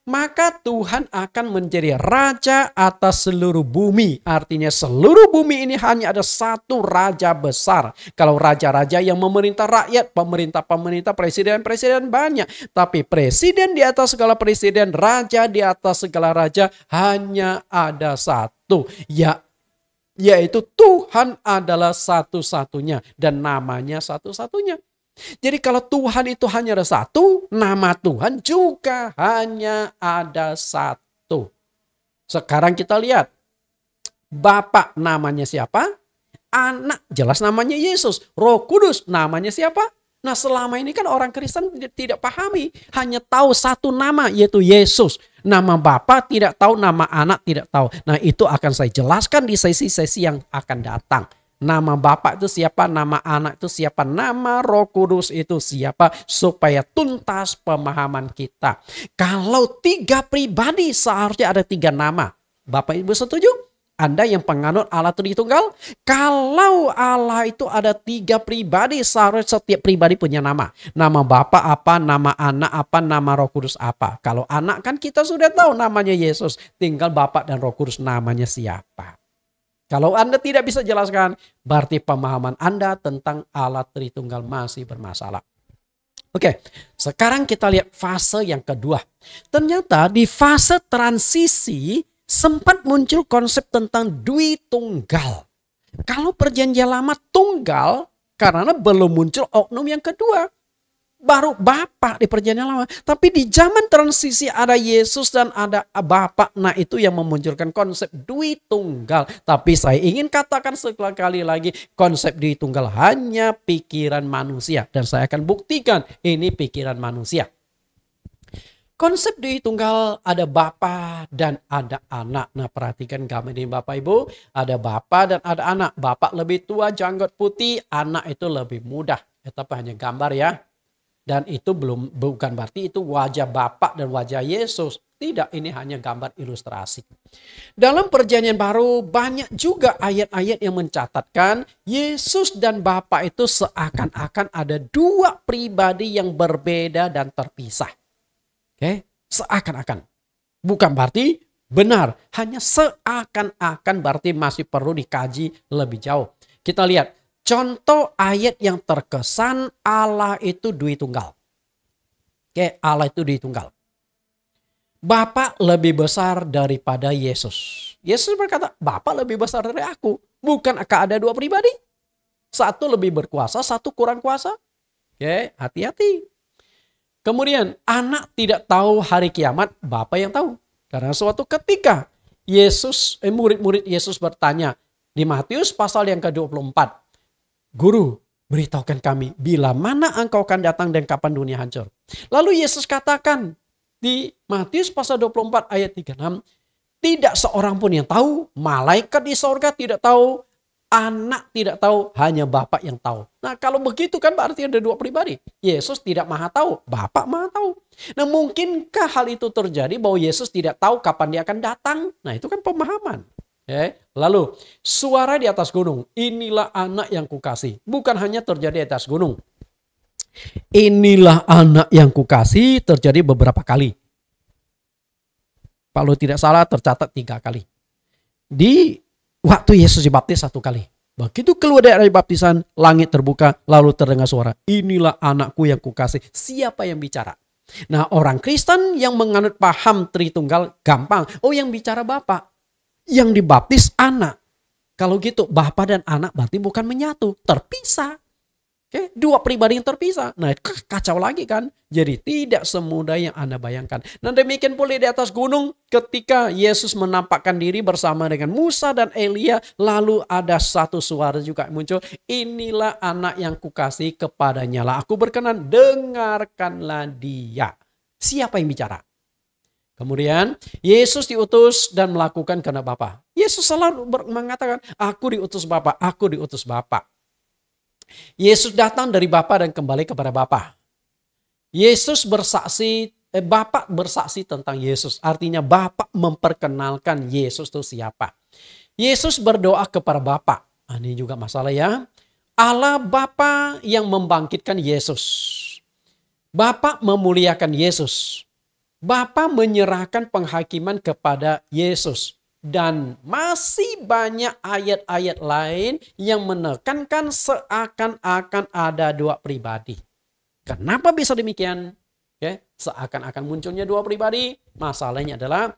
Maka Tuhan akan menjadi raja atas seluruh bumi. Artinya seluruh bumi ini hanya ada satu raja besar. Kalau raja-raja yang memerintah rakyat, pemerintah-pemerintah, presiden-presiden banyak. Tapi presiden di atas segala presiden, raja di atas segala raja hanya ada satu. Yaitu Tuhan adalah satu-satunya dan namanya satu-satunya. Jadi kalau Tuhan itu hanya ada satu, nama Tuhan juga hanya ada satu. Sekarang kita lihat, Bapa namanya siapa? Anak jelas namanya Yesus. Roh Kudus namanya siapa? Nah selama ini kan orang Kristen tidak pahami. Hanya tahu satu nama yaitu Yesus. Nama Bapa tidak tahu, nama anak tidak tahu. Nah itu akan saya jelaskan di sesi-sesi yang akan datang. Nama Bapa itu siapa, nama anak itu siapa, nama Roh Kudus itu siapa. Supaya tuntas pemahaman kita. Kalau tiga pribadi seharusnya ada tiga nama. Bapak Ibu setuju? Anda yang penganut Allah Tritunggal, kalau Allah itu ada tiga pribadi, seharusnya setiap pribadi punya nama. Nama Bapa apa, nama anak apa, nama Roh Kudus apa. Kalau anak kan kita sudah tahu namanya Yesus, tinggal Bapa dan Roh Kudus namanya siapa. Kalau Anda tidak bisa jelaskan, berarti pemahaman Anda tentang Allah Tritunggal masih bermasalah. Oke, sekarang kita lihat fase yang kedua. Ternyata di fase transisi, sempat muncul konsep tentang dui tunggal. Kalau perjanjian lama tunggal karena belum muncul oknum yang kedua. Baru Bapa di perjanjian lama. Tapi di zaman transisi ada Yesus dan ada Bapa. Nah itu yang memunculkan konsep dui tunggal. Tapi saya ingin katakan sekali lagi, konsep dui tunggal hanya pikiran manusia. Dan saya akan buktikan ini pikiran manusia. Konsep dui tunggal ada Bapa dan ada anak. Nah perhatikan gambar ini Bapak Ibu. Ada Bapa dan ada anak. Bapa lebih tua, janggut putih. Anak itu lebih muda. Tapi hanya gambar ya. Dan itu bukan berarti itu wajah Bapa dan wajah Yesus. Tidak, ini hanya gambar ilustrasi. Dalam perjanjian baru banyak juga ayat-ayat yang mencatatkan Yesus dan Bapa itu seakan-akan ada dua pribadi yang berbeda dan terpisah. Oke, seakan-akan. Bukan berarti benar. Hanya seakan-akan berarti masih perlu dikaji lebih jauh. Kita lihat contoh ayat yang terkesan Allah itu dui tunggal. Oke, Allah itu dui tunggal. Bapa lebih besar daripada Yesus. Yesus berkata, Bapa lebih besar dari aku. Bukankah ada dua pribadi? Satu lebih berkuasa, satu kurang kuasa. Oke, hati-hati. Kemudian anak tidak tahu hari kiamat, Bapa yang tahu. Karena suatu ketika murid-murid Yesus bertanya di Matius pasal yang ke-24. Guru, beritahukan kami bila mana engkau akan datang dan kapan dunia hancur. Lalu Yesus katakan di Matius pasal 24 ayat 36. Tidak seorang pun yang tahu, malaikat di sorga tidak tahu, anak tidak tahu, hanya Bapa yang tahu. Nah kalau begitu kan berarti ada dua pribadi. Yesus tidak maha tahu, Bapa maha tahu. Nah mungkinkah hal itu terjadi bahwa Yesus tidak tahu kapan dia akan datang? Nah itu kan pemahaman. Lalu suara di atas gunung, inilah anak yang kukasih. Bukan hanya terjadi di atas gunung. Inilah anak yang kukasih terjadi beberapa kali. Kalau tidak salah tercatat 3 kali. Di waktu Yesus dibaptis 1 kali. Begitu keluar dari baptisan, langit terbuka, lalu terdengar suara, inilah anakku yang kukasih. Siapa yang bicara? Nah orang Kristen yang menganut paham Tritunggal gampang. Oh yang bicara Bapa, yang dibaptis anak. Kalau gitu Bapa dan anak berarti bukan menyatu, terpisah. Oke, dua pribadi yang terpisah. Nah kacau lagi kan. Jadi tidak semudah yang Anda bayangkan. Dan demikian pula di atas gunung ketika Yesus menampakkan diri bersama dengan Musa dan Elia. Lalu ada satu suara juga muncul. Inilah anak yang kukasih, kepadanya lah aku berkenan, dengarkanlah dia. Siapa yang bicara? Kemudian Yesus diutus dan melakukan kehendak Bapa. Yesus selalu mengatakan, aku diutus Bapa, aku diutus Bapa. Yesus datang dari Bapa dan kembali kepada Bapa. Yesus bersaksi, Bapa bersaksi tentang Yesus. Artinya Bapa memperkenalkan Yesus itu siapa. Yesus berdoa kepada Bapa. Ini juga masalah ya. Allah Bapa yang membangkitkan Yesus. Bapa memuliakan Yesus. Bapa menyerahkan penghakiman kepada Yesus. Dan masih banyak ayat-ayat lain yang menekankan seakan-akan ada dua pribadi. Kenapa bisa demikian? Seakan-akan munculnya dua pribadi. Masalahnya adalah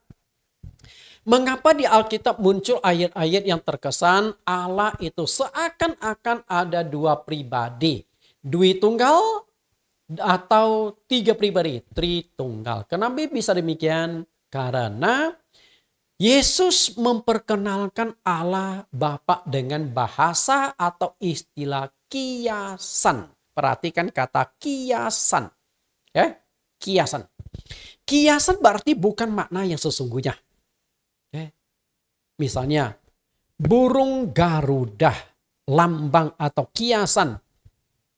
mengapa di Alkitab muncul ayat-ayat yang terkesan Allah itu seakan-akan ada dua pribadi. Dui tunggal atau 3 pribadi. Tritunggal. Kenapa bisa demikian? Karena Yesus memperkenalkan Allah Bapa dengan bahasa atau istilah kiasan. Perhatikan kata kiasan. Kiasan. Kiasan berarti bukan makna yang sesungguhnya. Misalnya burung Garuda, lambang atau kiasan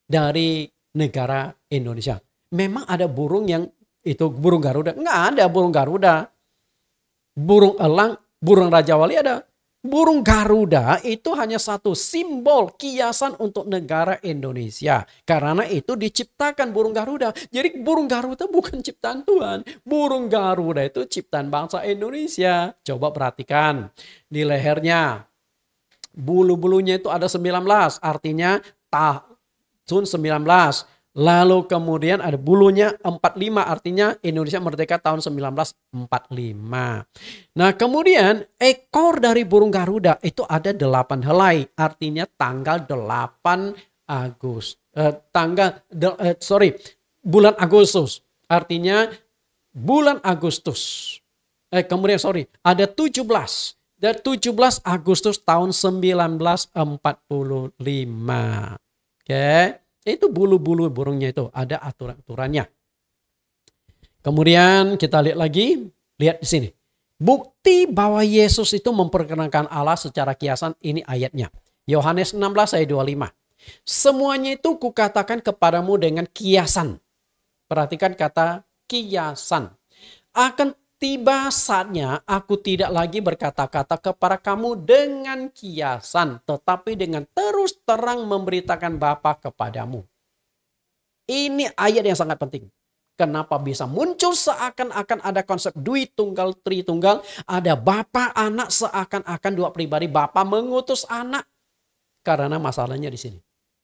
dari negara Indonesia. Memang ada burung yang itu burung Garuda. Enggak ada burung Garuda. Burung elang, burung Raja Wali ada. Burung Garuda itu hanya satu simbol kiasan untuk negara Indonesia. Karena itu diciptakan burung Garuda. Jadi burung Garuda bukan ciptaan Tuhan. Burung Garuda itu ciptaan bangsa Indonesia. Coba perhatikan. Di lehernya, bulu-bulunya itu ada 19. Artinya tahun 19. Lalu kemudian ada bulunya 45, artinya Indonesia merdeka tahun 1945. Nah kemudian ekor dari burung Garuda itu ada 8 helai, artinya tanggal 8 bulan Agustus, artinya bulan Agustus. Kemudian ada 17 dan 17 Agustus tahun 1945. Oke. Itu bulu-bulu burungnya itu ada aturan-aturannya. Kemudian kita lihat lagi, lihat di sini. Bukti bahwa Yesus itu memperkenalkan Allah secara kiasan, ini ayatnya. Yohanes 16 ayat 25. Semuanya itu kukatakan kepadamu dengan kiasan. Perhatikan kata kiasan. Akan tiba saatnya aku tidak lagi berkata-kata kepada kamu dengan kiasan, tetapi dengan terus terang memberitakan Bapa kepadamu. Ini ayat yang sangat penting. Kenapa bisa muncul seakan-akan ada konsep dui tunggal, tritunggal, ada Bapa, Anak, seakan-akan dua pribadi, Bapa mengutus Anak. Karena masalahnya di sini.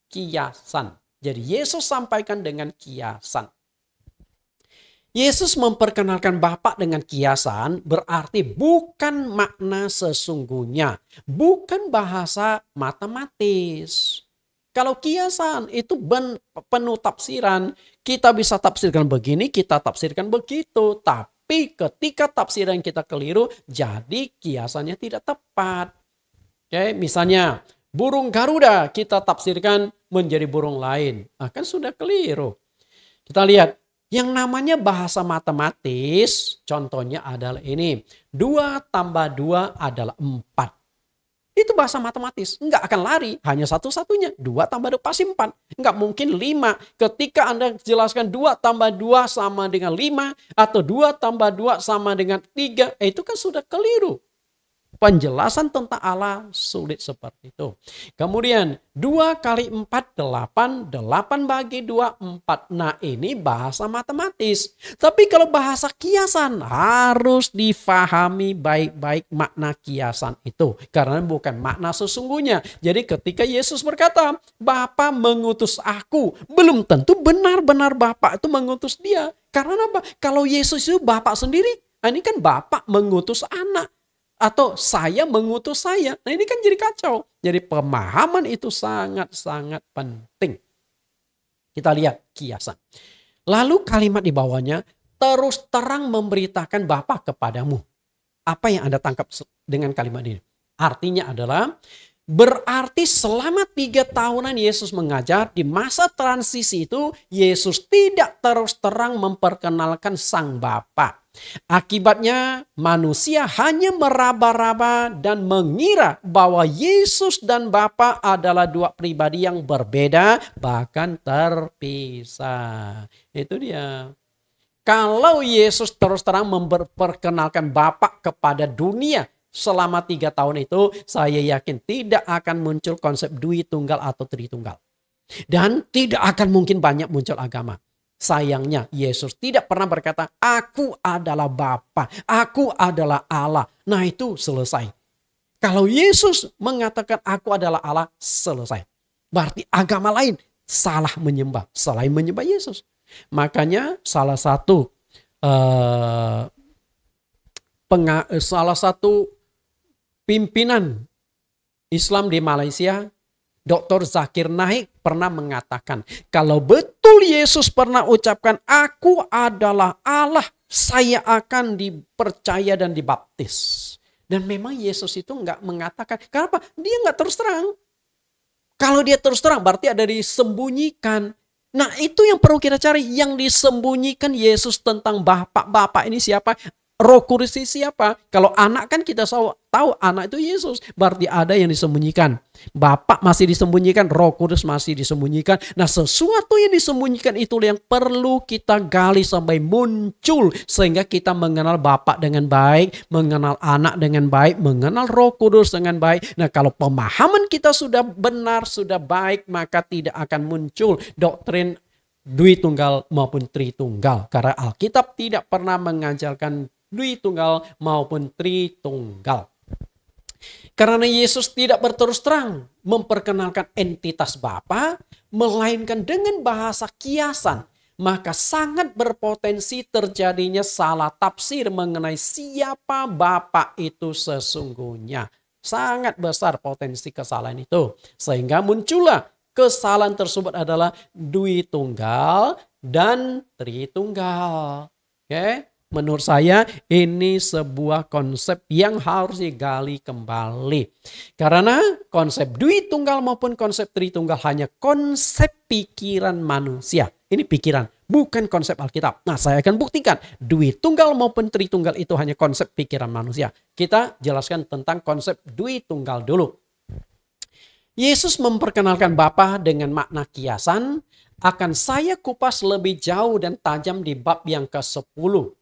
Kiasan. Jadi Yesus sampaikan dengan kiasan. Yesus memperkenalkan Bapa dengan kiasan berarti bukan makna sesungguhnya. Bukan bahasa matematis. Kalau kiasan itu penuh tafsiran. Kita bisa tafsirkan begini, kita tafsirkan begitu. Tapi ketika tafsiran kita keliru, jadi kiasannya tidak tepat. Oke, misalnya burung Garuda kita tafsirkan menjadi burung lain. Kan sudah keliru. Kita lihat. Yang namanya bahasa matematis, contohnya adalah ini. 2 tambah 2 adalah 4. Itu bahasa matematis. Enggak akan lari, hanya satu-satunya. 2 tambah 2 pasti 4. Enggak mungkin 5. Ketika Anda jelaskan 2 tambah 2 sama dengan 5. Atau 2 tambah 2 sama dengan 3. Itu kan sudah keliru. Penjelasan tentang Allah sulit seperti itu. Kemudian 2 kali 4 8. 8 bagi 2 4. Nah ini bahasa matematis. Tapi kalau bahasa kiasan harus difahami baik-baik makna kiasan itu. Karena bukan makna sesungguhnya. Jadi ketika Yesus berkata Bapa mengutus aku. Belum tentu benar-benar Bapa itu mengutus dia. Karena apa? Kalau Yesus itu Bapa sendiri. Ini kan Bapa mengutus Anak. Atau saya mengutus saya. Nah ini kan jadi kacau. Jadi pemahaman itu sangat-sangat penting. Kita lihat kiasan. Lalu kalimat di bawahnya. Terus terang memberitakan Bapa kepadamu. Apa yang Anda tangkap dengan kalimat ini? Artinya adalah. Berarti selama 3 tahunan Yesus mengajar. Di masa transisi itu. Yesus tidak terus terang memperkenalkan Sang Bapa. Akibatnya manusia hanya meraba-raba dan mengira bahwa Yesus dan Bapa adalah 2 pribadi yang berbeda bahkan terpisah. Itu dia. Kalau Yesus terus terang memperkenalkan Bapa kepada dunia selama 3 tahun itu, saya yakin tidak akan muncul konsep dui tunggal atau tritunggal. Dan tidak akan mungkin banyak muncul agama. Sayangnya Yesus tidak pernah berkata, aku adalah Bapa, aku adalah Allah. Nah itu selesai. Kalau Yesus mengatakan aku adalah Allah, selesai. Berarti agama lain salah menyembah selain menyembah Yesus. Makanya salah satu pimpinan Islam di Malaysia, Dr. Zakir Naik pernah mengatakan, kalau betul Yesus pernah ucapkan, aku adalah Allah, saya akan dipercaya dan dibaptis. Dan memang Yesus itu enggak mengatakan, kenapa? Dia enggak terus terang. Kalau dia terus terang berarti ada disembunyikan. Nah itu yang perlu kita cari, yang disembunyikan Yesus tentang Bapak ini siapa? Roh Kudus siapa? Kalau anak kan kita tahu anak itu Yesus. Berarti ada yang disembunyikan. Bapak masih disembunyikan. Roh Kudus masih disembunyikan. Nah sesuatu yang disembunyikan itulah yang perlu kita gali sampai muncul. Sehingga kita mengenal Bapak dengan baik. Mengenal anak dengan baik. Mengenal Roh Kudus dengan baik. Nah kalau pemahaman kita sudah benar, sudah baik. Maka tidak akan muncul doktrin dui tunggal maupun tritunggal. Karena Alkitab tidak pernah mengajarkan dui tunggal maupun tritunggal. Karena Yesus tidak berterus terang memperkenalkan entitas Bapa, melainkan dengan bahasa kiasan, maka sangat berpotensi terjadinya salah tafsir mengenai siapa Bapa itu sesungguhnya. Sangat besar potensi kesalahan itu. Sehingga muncullah kesalahan tersebut adalah dui tunggal dan tritunggal. Oke? Menurut saya ini sebuah konsep yang harus digali kembali. Karena konsep dui tunggal maupun konsep tritunggal hanya konsep pikiran manusia. Ini pikiran, bukan konsep Alkitab. Nah saya akan buktikan dui tunggal maupun tritunggal itu hanya konsep pikiran manusia. Kita jelaskan tentang konsep dui tunggal dulu. Yesus memperkenalkan Bapa dengan makna kiasan. Akan saya kupas lebih jauh dan tajam di bab yang ke-10.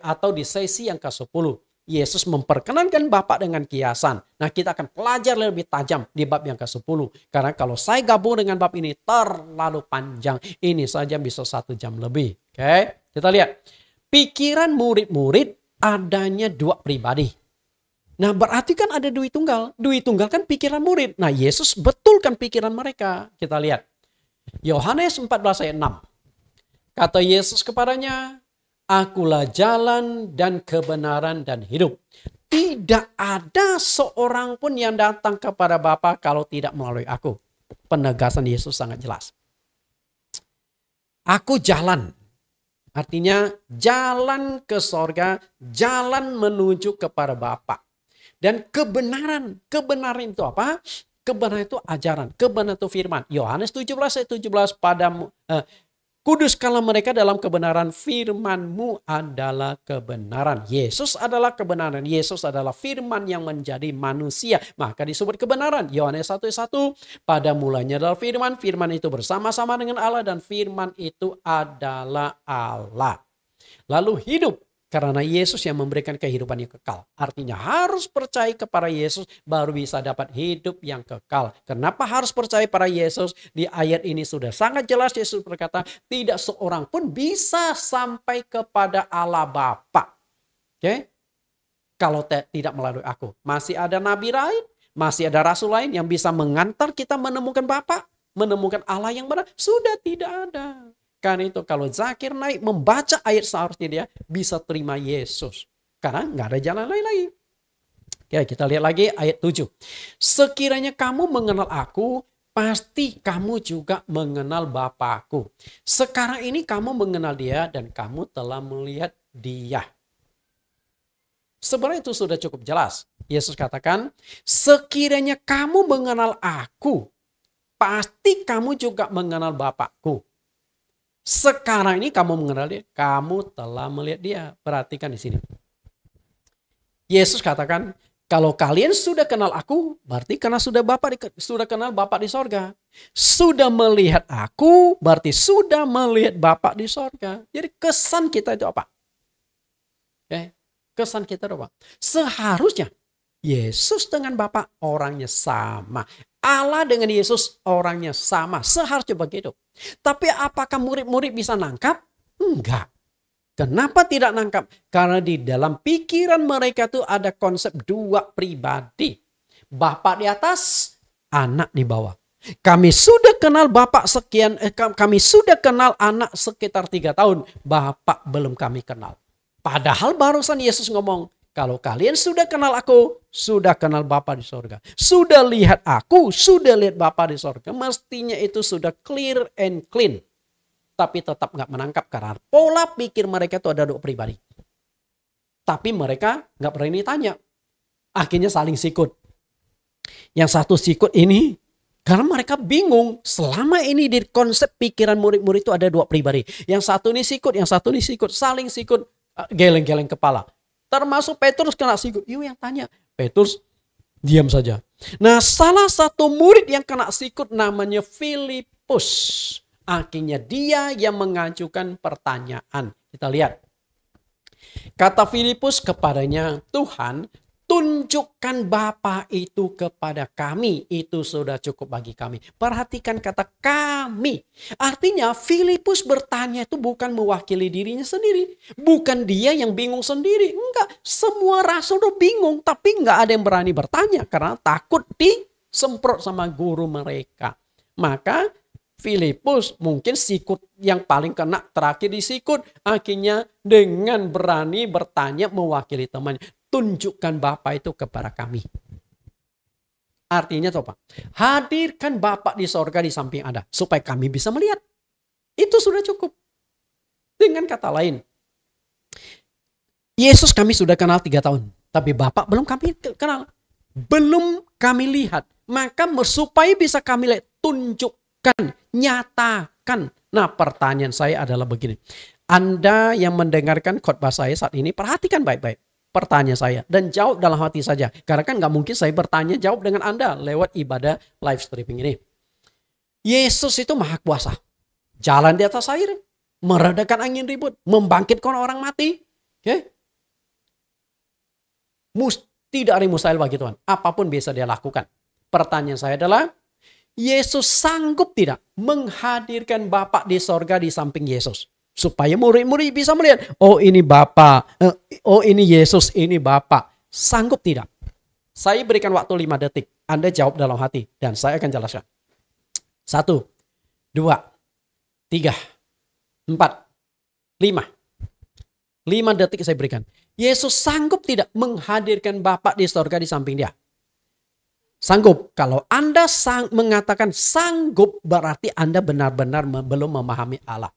Atau di sesi yang ke-10. Yesus memperkenankan Bapa dengan kiasan. Nah, kita akan pelajari lebih tajam di bab yang ke-10. Karena kalau saya gabung dengan bab ini terlalu panjang. Ini saja bisa 1 jam lebih. Oke, kita lihat. Pikiran murid-murid adanya 2 pribadi. Nah, berarti kan ada Dui Tunggal. Dui Tunggal kan pikiran murid. Nah, Yesus betulkan pikiran mereka. Kita lihat. Yohanes 14 ayat 6. Kata Yesus kepadanya, Akulah jalan dan kebenaran dan hidup. Tidak ada seorang pun yang datang kepada Bapa kalau tidak melalui aku. Penegasan Yesus sangat jelas. Aku jalan. Artinya jalan ke sorga, jalan menuju kepada Bapa. Dan kebenaran itu apa? Kebenaran itu ajaran, kebenaran itu firman. Yohanes 17 ayat 17, padamu kuduskanlah mereka dalam kebenaran, firman-Mu adalah kebenaran. Yesus adalah kebenaran. Yesus adalah firman yang menjadi manusia. Maka disebut kebenaran. Yohanes 1:1, pada mulanya adalah firman. Firman itu bersama-sama dengan Allah dan firman itu adalah Allah. Lalu hidup. Karena Yesus yang memberikan kehidupan yang kekal. Artinya harus percaya kepada Yesus baru bisa dapat hidup yang kekal. Kenapa harus percaya pada Yesus? Di ayat ini sudah sangat jelas Yesus berkata, tidak seorang pun bisa sampai kepada Allah Bapa. Oke? Kalau tidak melalui aku. Masih ada nabi lain, masih ada rasul lain yang bisa mengantar kita menemukan Bapa, menemukan Allah yang benar. Sudah tidak ada. Karena itu kalau Zakir naik membaca ayat seharusnya dia bisa terima Yesus. Karena nggak ada jalan lain lagi. Oke, kita lihat lagi ayat 7. Sekiranya kamu mengenal aku, pasti kamu juga mengenal Bapakku. Sekarang ini kamu mengenal dia dan kamu telah melihat dia. Sebenarnya itu sudah cukup jelas. Yesus katakan, sekiranya kamu mengenal aku, pasti kamu juga mengenal Bapakku. Sekarang ini kamu mengenal dia, kamu telah melihat dia. Perhatikan di sini. Yesus katakan, kalau kalian sudah kenal aku, berarti karena sudah kenal Bapa di sorga. Sudah melihat aku, berarti sudah melihat Bapa di sorga. Jadi kesan kita itu apa? Kesan kita itu apa? Seharusnya Yesus dengan Bapa orangnya sama. Allah dengan Yesus orangnya sama. Seharusnya begitu. Tapi apakah murid-murid bisa nangkap? Enggak. Kenapa tidak nangkap? Karena di dalam pikiran mereka itu ada konsep 2 pribadi. Bapa di atas, anak di bawah. Kami sudah kenal Bapak kami sudah kenal anak sekitar 3 tahun. Bapak belum kami kenal. Padahal barusan Yesus ngomong, kalau kalian sudah kenal aku, sudah kenal Bapa di sorga. Sudah lihat aku, sudah lihat Bapa di sorga. Mestinya itu sudah clear and clean. Tapi tetap gak menangkap karena pola pikir mereka itu ada 2 pribadi. Tapi mereka gak berani tanya. Akhirnya saling sikut. Yang satu sikut ini, karena mereka bingung. Selama ini di konsep pikiran murid-murid itu ada 2 pribadi. Yang satu ini sikut, yang satu ini sikut. Saling sikut, geleng-geleng kepala. Termasuk Petrus kena sikut. Yuk yang tanya. Petrus diam saja. Nah, salah satu murid yang kena sikut namanya Filipus. Akhirnya dia yang mengajukan pertanyaan. Kita lihat. Kata Filipus kepadanya, Tuhan, tunjukkan Bapa itu kepada kami. Itu sudah cukup bagi kami. Perhatikan kata kami. Artinya Filipus bertanya itu bukan mewakili dirinya sendiri. Bukan dia yang bingung sendiri. Enggak. Semua rasul itu bingung. Tapi enggak ada yang berani bertanya. Karena takut disemprot sama guru mereka. Maka Filipus mungkin sikut yang paling kena terakhir disikut. Akhirnya dengan berani bertanya mewakili temannya. Tunjukkan Bapa itu kepada kami. Artinya apa? Hadirkan Bapa di sorga di samping Anda. Supaya kami bisa melihat. Itu sudah cukup. Dengan kata lain. Yesus kami sudah kenal 3 tahun. Tapi Bapa belum kami kenal. Belum kami lihat. Maka supaya bisa kami lihat. Tunjukkan. Nyatakan. Nah, pertanyaan saya adalah begini. Anda yang mendengarkan khotbah saya saat ini. Perhatikan baik-baik pertanyaan saya dan jawab dalam hati saja. Karena kan gak mungkin saya bertanya jawab dengan Anda lewat ibadah live streaming ini. Yesus itu maha kuasa. Jalan di atas air. Meredakan angin ribut. Membangkitkan orang mati. Okay? Tidak ada yang mustahil bagi Tuhan. Apapun bisa dia lakukan. Pertanyaan saya adalah, Yesus sanggup tidak menghadirkan Bapa di sorga di samping Yesus? Supaya murid-murid bisa melihat, oh ini Bapa, oh ini Yesus, ini Bapa. Sanggup tidak? Saya berikan waktu 5 detik. Anda jawab dalam hati dan saya akan jelaskan. 1, 2, 3, 4, 5. 5 detik saya berikan. Yesus sanggup tidak menghadirkan Bapa di sorga di samping dia? Sanggup. Kalau Anda mengatakan sanggup, berarti Anda benar-benar belum memahami Allah.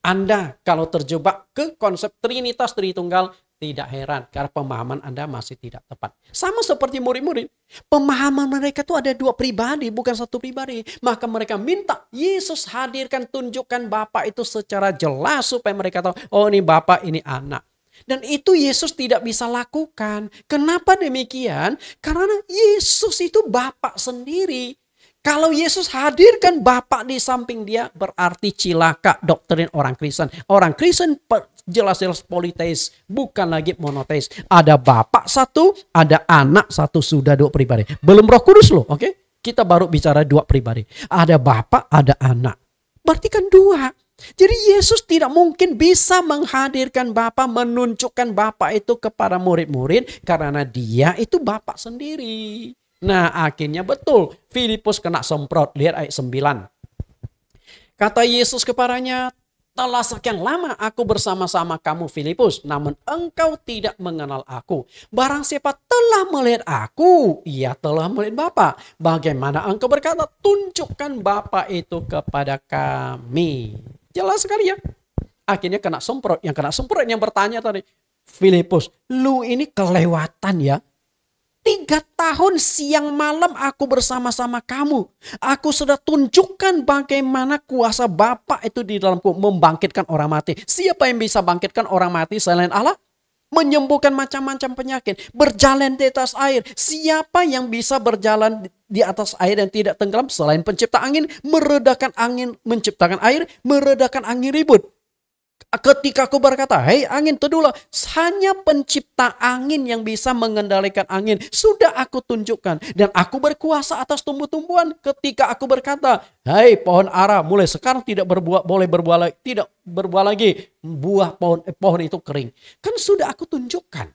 Anda kalau terjebak ke konsep Trinitas Tritunggal, tidak heran karena pemahaman Anda masih tidak tepat. Sama seperti murid-murid. Pemahaman mereka itu ada 2 pribadi, bukan 1 pribadi. Maka mereka minta Yesus hadirkan, tunjukkan Bapa itu secara jelas supaya mereka tahu, oh ini Bapa, ini anak. Dan itu Yesus tidak bisa lakukan. Kenapa demikian? Karena Yesus itu Bapa sendiri. Kalau Yesus hadirkan Bapa di samping dia, berarti cilaka doktrin orang Kristen. Orang Kristen jelas-jelas politeis, bukan lagi monoteis. Ada Bapa 1, ada anak 1, sudah 2 pribadi. Belum Roh Kudus loh, oke? Kita baru bicara 2 pribadi. Ada Bapa, ada anak. Berarti kan 2. Jadi Yesus tidak mungkin bisa menghadirkan Bapa, menunjukkan Bapa itu kepada murid-murid karena dia itu Bapa sendiri. Nah, akhirnya betul Filipus kena semprot. Lihat ayat 9. Kata Yesus kepadanya, telah sekian lama aku bersama-sama kamu Filipus, namun engkau tidak mengenal aku. Barang siapa telah melihat aku, ia telah melihat Bapa. Bagaimana engkau berkata, tunjukkan Bapa itu kepada kami. Jelas sekali ya. Akhirnya kena semprot. Yang kena semprot yang bertanya tadi, Filipus, lu ini kelewatan ya. 3 tahun siang malam aku bersama-sama kamu. Aku sudah tunjukkan bagaimana kuasa Bapa itu di dalamku membangkitkan orang mati. Siapa yang bisa bangkitkan orang mati selain Allah? Menyembuhkan macam-macam penyakit. Berjalan di atas air. Siapa yang bisa berjalan di atas air dan tidak tenggelam selain pencipta angin? Meredakan angin, menciptakan air, meredakan angin ribut. Ketika aku berkata, hei angin teduhlah, hanya pencipta angin yang bisa mengendalikan angin. Sudah aku tunjukkan. Dan aku berkuasa atas tumbuh-tumbuhan. Ketika aku berkata, hei pohon ara, mulai sekarang tidak boleh berbuah lagi. Tidak berbuah lagi. Buah pohon itu kering. Kan sudah aku tunjukkan.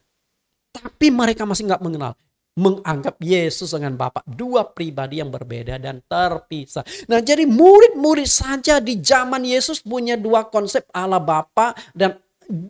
Tapi mereka masih nggak mengenal. Menganggap Yesus dengan Bapa 2 pribadi yang berbeda dan terpisah. Nah, jadi murid-murid saja di zaman Yesus punya 2 konsep Allah Bapa, dan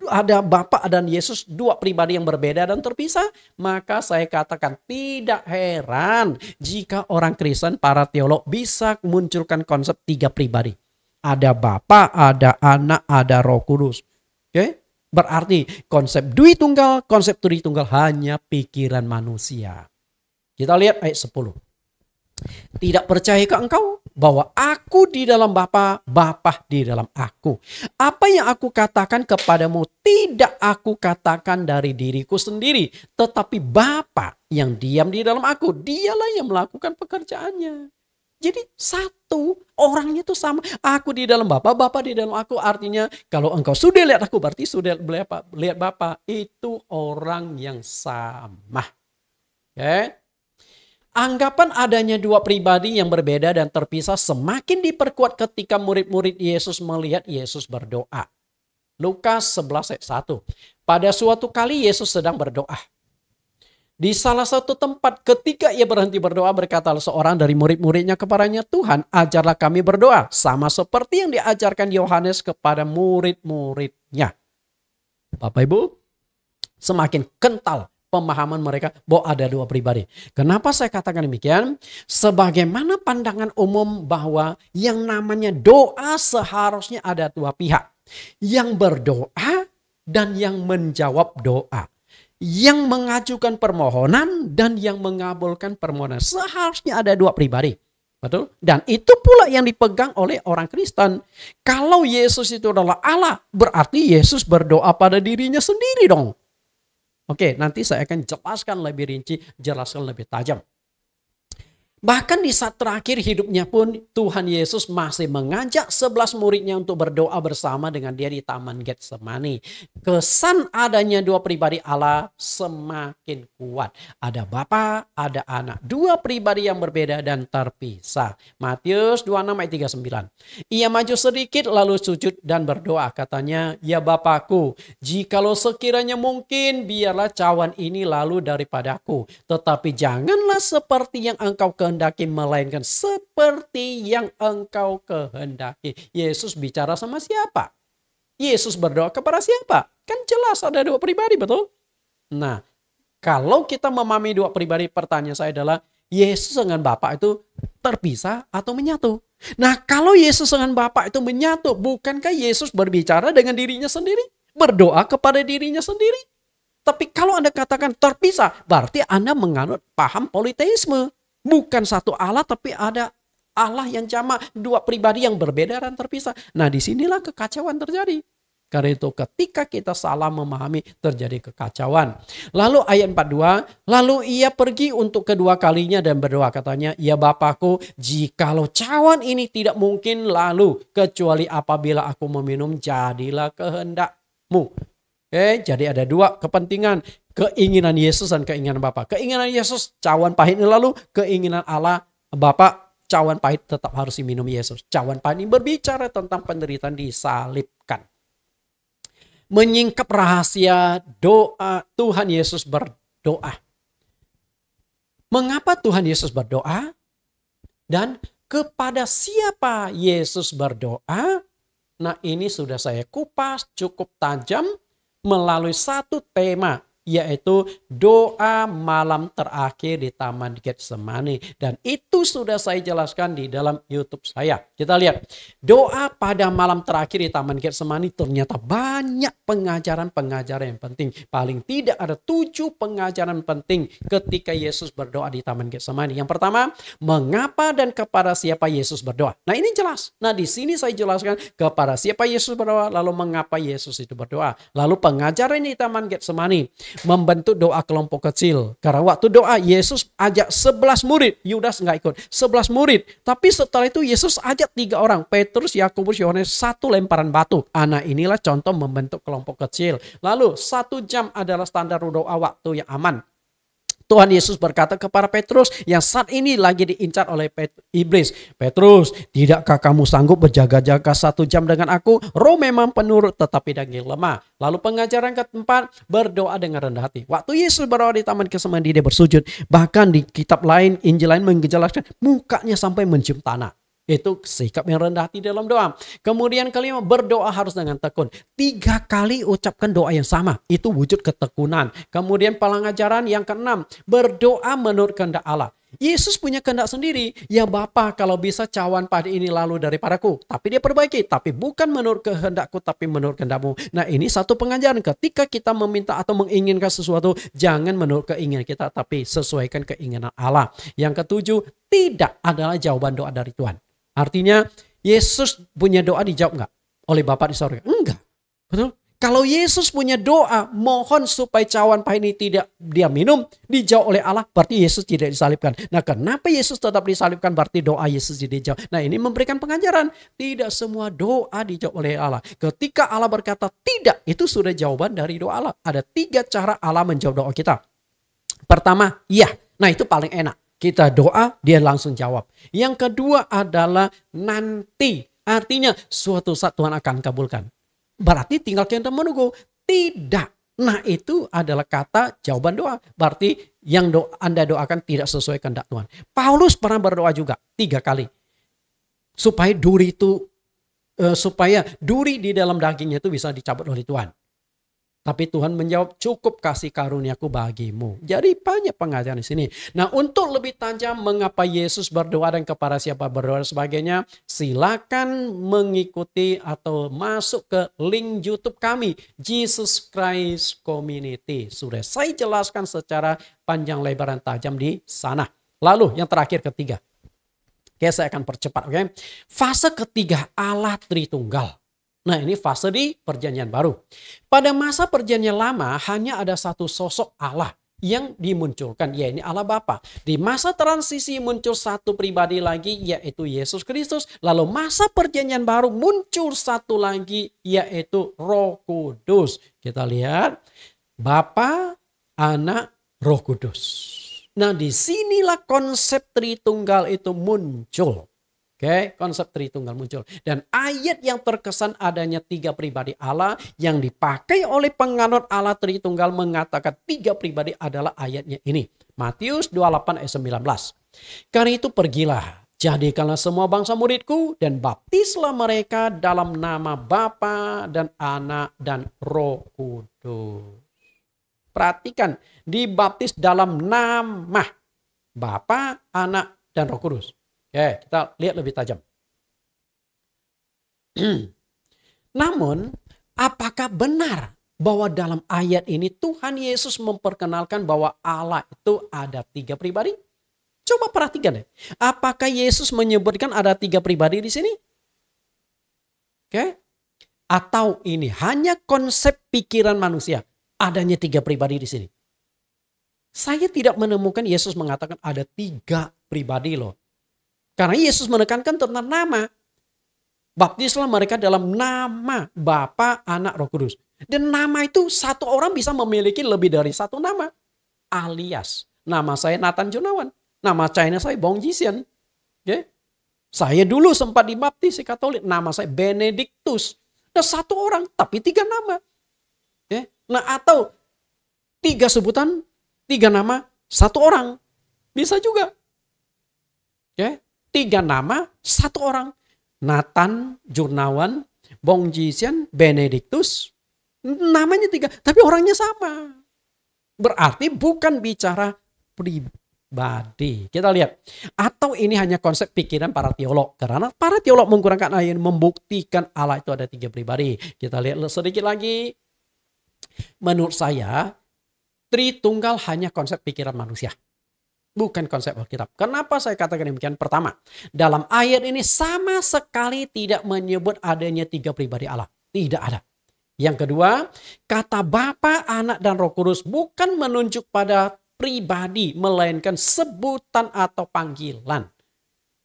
ada Bapa dan Yesus 2 pribadi yang berbeda dan terpisah. Maka saya katakan tidak heran jika orang Kristen, para teolog bisa munculkan konsep 3 pribadi. Ada Bapa, ada Anak, ada Roh Kudus. Oke? Berarti konsep Dwi Tunggal, konsep Tritunggal hanya pikiran manusia. Kita lihat ayat 10. Tidak percayakah engkau bahwa aku di dalam Bapa, Bapa di dalam aku? Apa yang aku katakan kepadamu tidak aku katakan dari diriku sendiri, tetapi Bapa yang diam di dalam aku, dialah yang melakukan pekerjaannya. Jadi satu, orangnya itu sama. Aku di dalam Bapa, Bapa di dalam aku. Artinya kalau engkau sudah lihat aku, berarti sudah lihat Bapa. Itu orang yang sama. Oke. Anggapan adanya 2 pribadi yang berbeda dan terpisah semakin diperkuat ketika murid-murid Yesus melihat Yesus berdoa. Lukas 11 ayat 1. Pada suatu kali Yesus sedang berdoa. Di salah satu tempat ketika ia berhenti berdoa, berkatalah seorang dari murid-muridnya kepadanya, Tuhan ajarlah kami berdoa sama seperti yang diajarkan Yohanes kepada murid-muridnya. Bapak Ibu, semakin kental pemahaman mereka bahwa ada 2 pribadi. Kenapa saya katakan demikian? Sebagaimana pandangan umum bahwa yang namanya doa seharusnya ada 2 pihak. Yang berdoa dan yang menjawab doa. Yang mengajukan permohonan dan yang mengabulkan permohonan. Seharusnya ada 2 pribadi. Betul? Dan itu pula yang dipegang oleh orang Kristen. Kalau Yesus itu adalah Allah, berarti Yesus berdoa pada dirinya sendiri dong. Oke, nanti saya akan jelaskan lebih rinci, jelaskan lebih tajam. Bahkan di saat terakhir hidupnya pun Tuhan Yesus masih mengajak 11 muridnya untuk berdoa bersama dengan dia di Taman Getsemani. Kesan adanya dua pribadi Allah semakin kuat. Ada Bapa, ada Anak. Dua pribadi yang berbeda dan terpisah. Matius 26 ayat 39. Ia maju sedikit lalu sujud dan berdoa. Katanya, ya Bapakku, jikalau sekiranya mungkin biarlah cawan ini lalu daripadaku. Tetapi janganlah seperti yang engkau kehendaki, melainkan seperti yang engkau kehendaki. Yesus bicara sama siapa? Yesus berdoa kepada siapa? Kan jelas ada dua pribadi, betul? Nah, kalau kita memahami dua pribadi, pertanyaan saya adalah, Yesus dengan Bapa itu terpisah atau menyatu? Nah, kalau Yesus dengan Bapa itu menyatu, bukankah Yesus berbicara dengan dirinya sendiri? Berdoa kepada dirinya sendiri? Tapi kalau Anda katakan terpisah, berarti Anda menganut paham politeisme. Bukan satu Allah, tapi ada Allah yang jamak, dua pribadi yang berbeda dan terpisah. Nah, disinilah kekacauan terjadi. Karena itu ketika kita salah memahami, terjadi kekacauan. Lalu ayat 42, lalu ia pergi untuk kedua kalinya dan berdoa, katanya, ya Bapakku, jikalau cawan ini tidak mungkin lalu, kecuali apabila aku meminum, jadilah kehendakmu. Jadi ada dua kepentingan. Keinginan Yesus dan keinginan Bapa. Keinginan Yesus, cawan pahit ini lalu. Keinginan Allah, Bapa, cawan pahit tetap harus diminum Yesus. Cawan pahit ini berbicara tentang penderitaan disalibkan. Menyingkap rahasia doa Tuhan Yesus berdoa. Mengapa Tuhan Yesus berdoa? Dan kepada siapa Yesus berdoa? Nah, ini sudah saya kupas cukup tajam melalui satu tema, yaitu doa malam terakhir di Taman Getsemani. Dan itu sudah saya jelaskan di dalam YouTube saya. Kita lihat, doa pada malam terakhir di Taman Getsemani ternyata banyak pengajaran-pengajaran yang penting. Paling tidak ada 7 pengajaran penting ketika Yesus berdoa di Taman Getsemani. Yang pertama, mengapa dan kepada siapa Yesus berdoa. Nah, ini jelas. Nah, di sini saya jelaskan kepada siapa Yesus berdoa, lalu mengapa Yesus itu berdoa. Lalu pengajaran di Taman Getsemani, membentuk doa kelompok kecil. Karena waktu doa Yesus ajak 11 murid. Yudas nggak ikut. 11 murid. Tapi setelah itu Yesus ajak 3 orang. Petrus, Yakobus, Yohanes, 1 lemparan batu. Nah, inilah contoh membentuk kelompok kecil. Lalu 1 jam adalah standar doa waktu yang aman. Tuhan Yesus berkata kepada Petrus yang saat ini lagi diincar oleh iblis. Petrus, tidakkah kamu sanggup berjaga-jaga 1 jam dengan aku? Roh memang penurut tetapi daging lemah. Lalu pengajaran keempat, berdoa dengan rendah hati. Waktu Yesus berdoa di Taman Getsemani, dia bersujud. Bahkan di kitab lain, Injil lain menjelaskan mukanya sampai mencium tanah. Itu sikap yang rendah hati dalam doa. Kemudian kelima, berdoa harus dengan tekun. 3 kali ucapkan doa yang sama. Itu wujud ketekunan. Kemudian pengajaran yang keenam, berdoa menurut kehendak Allah. Yesus punya kehendak sendiri. Ya Bapa, kalau bisa cawan padi ini lalu daripadaku. Tapi dia perbaiki. Tapi bukan menurut kehendakku, tapi menurut kehendakmu. Nah, ini satu pengajaran. Ketika kita meminta atau menginginkan sesuatu, jangan menurut keinginan kita, tapi sesuaikan keinginan Allah. Yang ketujuh, tidak adalah jawaban doa dari Tuhan. Artinya Yesus punya doa dijawab enggak oleh Bapa di sorga? Enggak. Betul? Kalau Yesus punya doa mohon supaya cawan pahit ini tidak dia minum, dijawab oleh Allah, berarti Yesus tidak disalibkan. Nah, kenapa Yesus tetap disalibkan? Berarti doa Yesus tidak dijawab. Nah, ini memberikan pengajaran. Tidak semua doa dijawab oleh Allah. Ketika Allah berkata tidak, itu sudah jawaban dari doa Allah. Ada 3 cara Allah menjawab doa kita. Pertama, iya. Nah, itu paling enak. Kita doa, dia langsung jawab. Yang kedua adalah nanti. Artinya suatu saat Tuhan akan kabulkan. Berarti tinggal kita menunggu. Tidak. Nah, itu adalah kata jawaban doa. Berarti yang Anda doakan tidak sesuai kehendak Tuhan. Paulus pernah berdoa juga 3 kali. Supaya duri di dalam dagingnya itu bisa dicabut oleh Tuhan. Tapi Tuhan menjawab, cukup kasih karuniaku bagimu. Jadi banyak pengajaran di sini. Nah, untuk lebih tajam mengapa Yesus berdoa dan kepada siapa berdoa dan sebagainya, silakan mengikuti atau masuk ke link YouTube kami, Jesus Christ Community. Sudah saya jelaskan secara panjang lebar dan tajam di sana. Lalu yang terakhir ketiga. Oke, saya akan percepat. Oke. Fase ketiga, Allah Tritunggal. Nah, ini fase di perjanjian baru. Pada masa perjanjian lama hanya ada satu sosok Allah. yang dimunculkan, yaitu Allah Bapa. Di masa transisi muncul satu pribadi lagi, yaitu Yesus Kristus. Lalu masa perjanjian baru muncul satu lagi, yaitu Roh Kudus. Kita lihat Bapa, Anak, Roh Kudus. Nah, disinilah konsep Tritunggal itu muncul. Oke, konsep Tritunggal muncul. Dan ayat yang terkesan adanya 3 pribadi Allah yang dipakai oleh penganut Allah Tritunggal mengatakan 3 pribadi adalah ayatnya ini. Matius 28 ayat 19. Karena itu pergilah, jadikanlah semua bangsa muridku dan baptislah mereka dalam nama Bapa dan Anak dan Roh Kudus. Perhatikan, dibaptis dalam nama Bapa, Anak, dan Roh Kudus. Oke, kita lihat lebih tajam. Namun, apakah benar bahwa dalam ayat ini Tuhan Yesus memperkenalkan bahwa Allah itu ada 3 pribadi? Coba perhatikan deh. Apakah Yesus menyebutkan ada 3 pribadi di sini? Oke. Atau ini hanya konsep pikiran manusia? Adanya 3 pribadi di sini. Saya tidak menemukan Yesus mengatakan ada 3 pribadi loh. Karena Yesus menekankan tentang nama. Baptislah mereka dalam nama Bapa, Anak, Roh Kudus. Dan nama itu satu orang bisa memiliki lebih dari satu nama. Alias, nama saya Nathan Junawan. Nama China saya Bong Jisian. Okay? Saya dulu sempat dibaptis di Katolik. Nama saya Benedictus. Nah, satu orang tapi 3 nama. Okay? Nah, atau 3 sebutan, 3 nama, 1 orang. Bisa juga. Oke, 3 nama, 1 orang. Nathan Jurnawan, Bong Jisian, Benedictus. Namanya 3, tapi orangnya sama. Berarti bukan bicara pribadi. Kita lihat. Atau ini hanya konsep pikiran para teolog. Karena para teolog menggunakan ayat membuktikan Allah itu ada 3 pribadi. Kita lihat sedikit lagi. Menurut saya, Tritunggal hanya konsep pikiran manusia. Bukan konsep Alkitab. Kenapa saya katakan demikian? Pertama, dalam ayat ini sama sekali tidak menyebut adanya 3 pribadi Allah. Tidak ada. Yang kedua, kata Bapa, Anak, dan Roh Kudus bukan menunjuk pada pribadi, melainkan sebutan atau panggilan.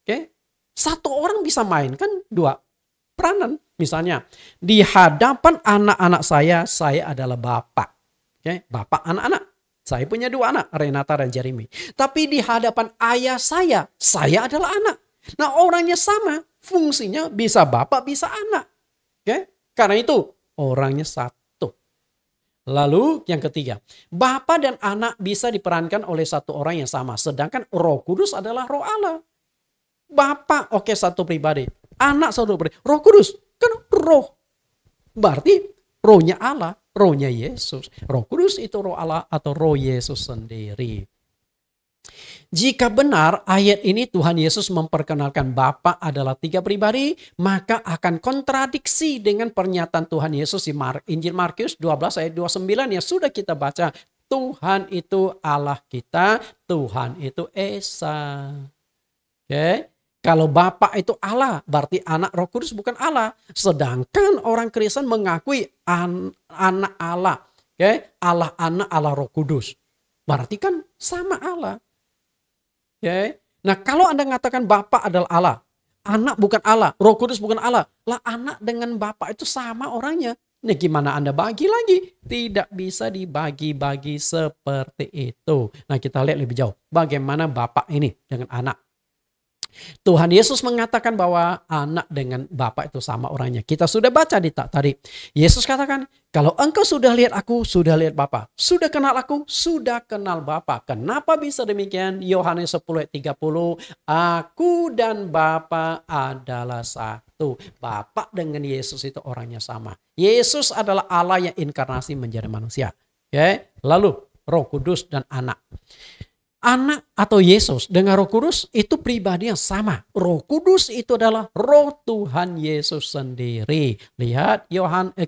Oke? Satu orang bisa mainkan 2 peranan. Misalnya, di hadapan anak-anak saya adalah bapak. Oke, bapak anak-anak. Saya punya 2 anak, Renata dan Jeremy. Tapi di hadapan ayah saya adalah anak. Nah, orangnya sama, fungsinya bisa bapak, bisa anak. Oke, karena itu orangnya satu. Lalu yang ketiga, bapak dan anak bisa diperankan oleh satu orang yang sama. Sedangkan Roh Kudus adalah Roh Allah. Bapak, oke, satu pribadi. Anak satu pribadi. Roh Kudus kan roh. Berarti rohnya Allah, rohnya Yesus. Roh Kudus itu roh Allah atau roh Yesus sendiri. Jika benar ayat ini Tuhan Yesus memperkenalkan Bapa adalah 3 pribadi, maka akan kontradiksi dengan pernyataan Tuhan Yesus di Injil Markus 12 ayat 29 yang sudah kita baca. Tuhan itu Allah kita, Tuhan itu Esa. Oke. Kalau Bapa itu Allah, berarti Anak, Roh Kudus bukan Allah. Sedangkan orang Kristen mengakui anak Allah. Okay? Allah Anak, Allah Roh Kudus. Berarti kan sama Allah. Okay? Nah, kalau Anda mengatakan Bapa adalah Allah, Anak bukan Allah, Roh Kudus bukan Allah. Lah Anak dengan Bapa itu sama orangnya. Nah, gimana Anda bagi lagi? Tidak bisa dibagi-bagi seperti itu. Nah, kita lihat lebih jauh. Bagaimana Bapa ini dengan Anak. Tuhan Yesus mengatakan bahwa anak dengan Bapa itu sama orangnya. Kita sudah baca di tadi. Yesus katakan, kalau engkau sudah lihat aku, sudah lihat Bapa. Sudah kenal aku, sudah kenal Bapa. Kenapa bisa demikian? Yohanes 10 ayat 30. Aku dan Bapa adalah satu. Bapa dengan Yesus itu orangnya sama. Yesus adalah Allah yang inkarnasi menjadi manusia. Oke? Lalu Roh Kudus dan Anak. Anak atau Yesus dengan Roh Kudus itu pribadi yang sama. Roh Kudus itu adalah roh Tuhan Yesus sendiri. Lihat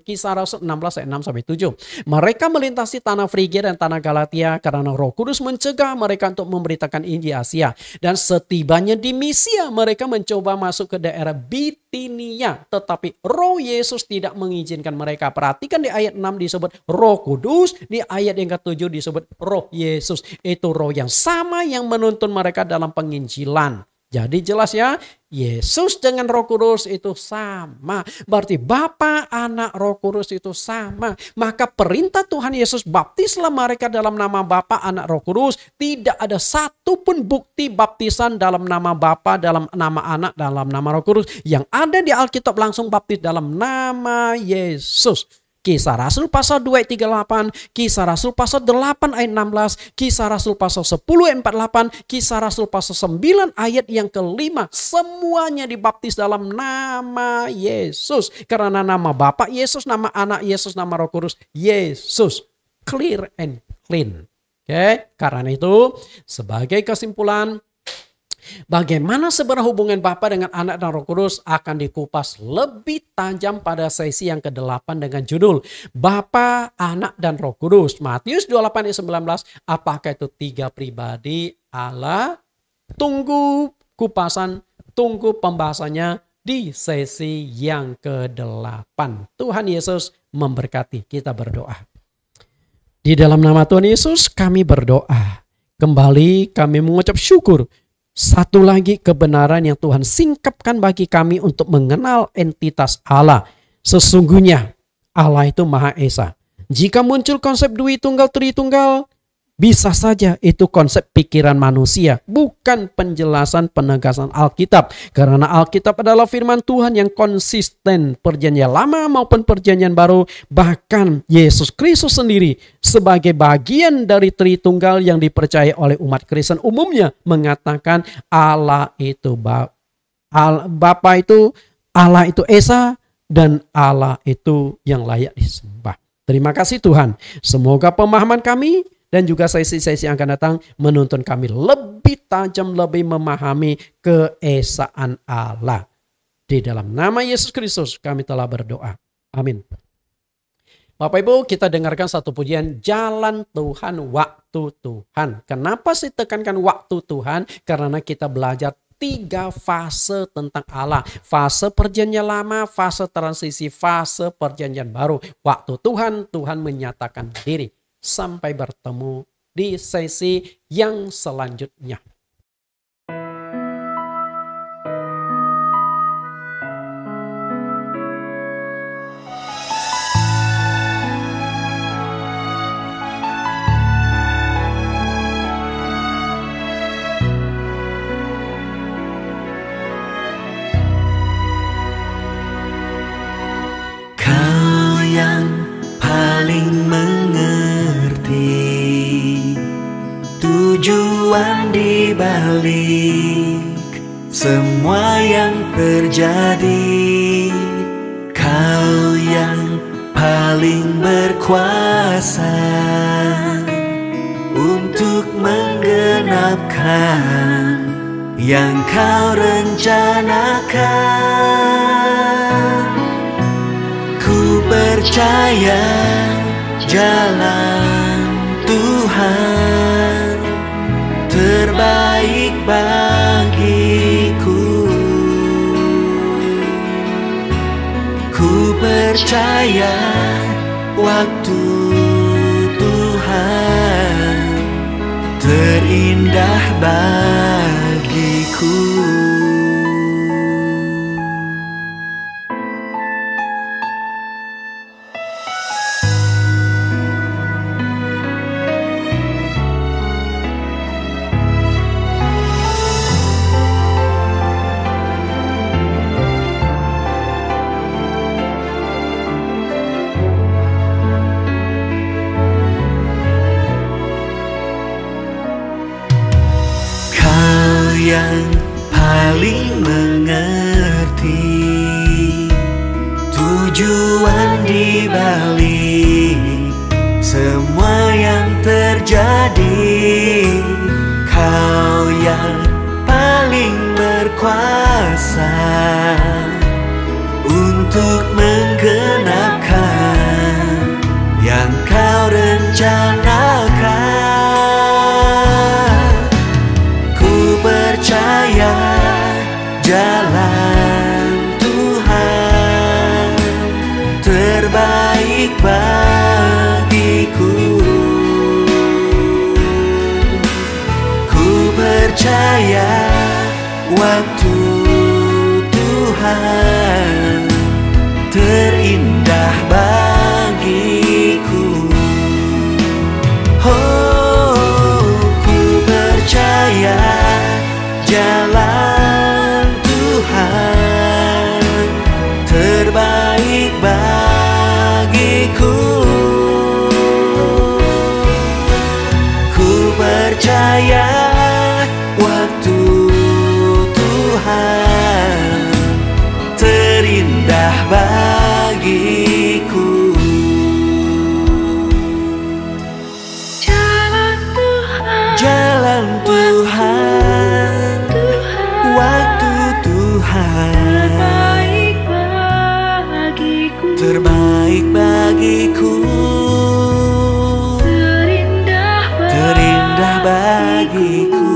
Kisah Rasul 16 ayat 6-7. Mereka melintasi tanah Frigia dan tanah Galatia karena Roh Kudus mencegah mereka untuk memberitakan Injil Asia. Dan setibanya di Misia mereka mencoba masuk ke daerah Bit Bitinia. Tetapi Roh Yesus tidak mengizinkan mereka. Perhatikan di ayat 6 disebut Roh Kudus, di ayat yang ke-7 disebut Roh Yesus. Itu roh yang sama yang menuntun mereka dalam penginjilan. Jadi jelas ya, Yesus dengan Roh Kudus itu sama. Berarti Bapa, Anak, Roh Kudus itu sama. Maka perintah Tuhan Yesus, baptislah mereka dalam nama Bapa, Anak, Roh Kudus. Tidak ada satupun bukti baptisan dalam nama Bapa, dalam nama Anak, dalam nama Roh Kudus. Yang ada di Alkitab langsung baptis dalam nama Yesus. Kisah Rasul pasal 2 ayat 38, Kisah Rasul pasal 8 ayat 16, Kisah Rasul pasal 10 ayat 48, Kisah Rasul pasal 9 ayat yang ke-5. Semuanya dibaptis dalam nama Yesus. Karena nama Bapa Yesus, nama Anak Yesus, nama Roh Kudus Yesus. Clear and clean. Oke, karena itu sebagai kesimpulan, bagaimana sebenarnya hubungan Bapa dengan Anak dan Roh Kudus akan dikupas lebih tajam pada sesi yang ke-8 dengan judul Bapa, Anak, dan Roh Kudus. Matius 28 ayat 19, apakah itu 3 pribadi Allah? Tunggu kupasan, tunggu pembahasannya di sesi yang ke-8. Tuhan Yesus memberkati. Kita berdoa. Di dalam nama Tuhan Yesus kami berdoa. Kembali kami mengucap syukur. Satu lagi kebenaran yang Tuhan singkapkan bagi kami untuk mengenal entitas Allah. Sesungguhnya Allah itu Maha Esa. Jika muncul konsep Dwi Tunggal Tritunggal, bisa saja itu konsep pikiran manusia, bukan penjelasan penegasan Alkitab. Karena Alkitab adalah firman Tuhan yang konsisten, perjanjian lama maupun perjanjian baru. Bahkan Yesus Kristus sendiri sebagai bagian dari Tritunggal yang dipercaya oleh umat Kristen umumnya mengatakan Allah itu Bapa itu, Allah itu Esa, dan Allah itu yang layak disembah. Terima kasih Tuhan. Semoga pemahaman kami dan juga sesi-sesi yang akan datang menuntun kami lebih tajam, lebih memahami keesaan Allah. Di dalam nama Yesus Kristus kami telah berdoa. Amin. Bapak Ibu, kita dengarkan satu pujian, Jalan Tuhan, Waktu Tuhan. Kenapa sih tekankan waktu Tuhan? Karena kita belajar 3 fase tentang Allah. Fase perjanjian lama, fase transisi, fase perjanjian baru. Waktu Tuhan, Tuhan menyatakan diri. Sampai bertemu di sesi yang selanjutnya. Kau yang paling mengerti tujuan di balik semua yang terjadi. Kau yang paling berkuasa untuk menggenapkan yang kau rencanakan. Ku percaya jalan Tuhan terbaik bagiku. Ku percaya waktu Tuhan terindah bagiku. Yang waktu Tuhan terindah bagiku. Oh, ku percaya jalan Tuhan terbaik bagiku. Ku percaya waktu Tuhan terindah bagiku. Jalan Tuhan, waktu Tuhan terbaik bagiku, terindah bagiku.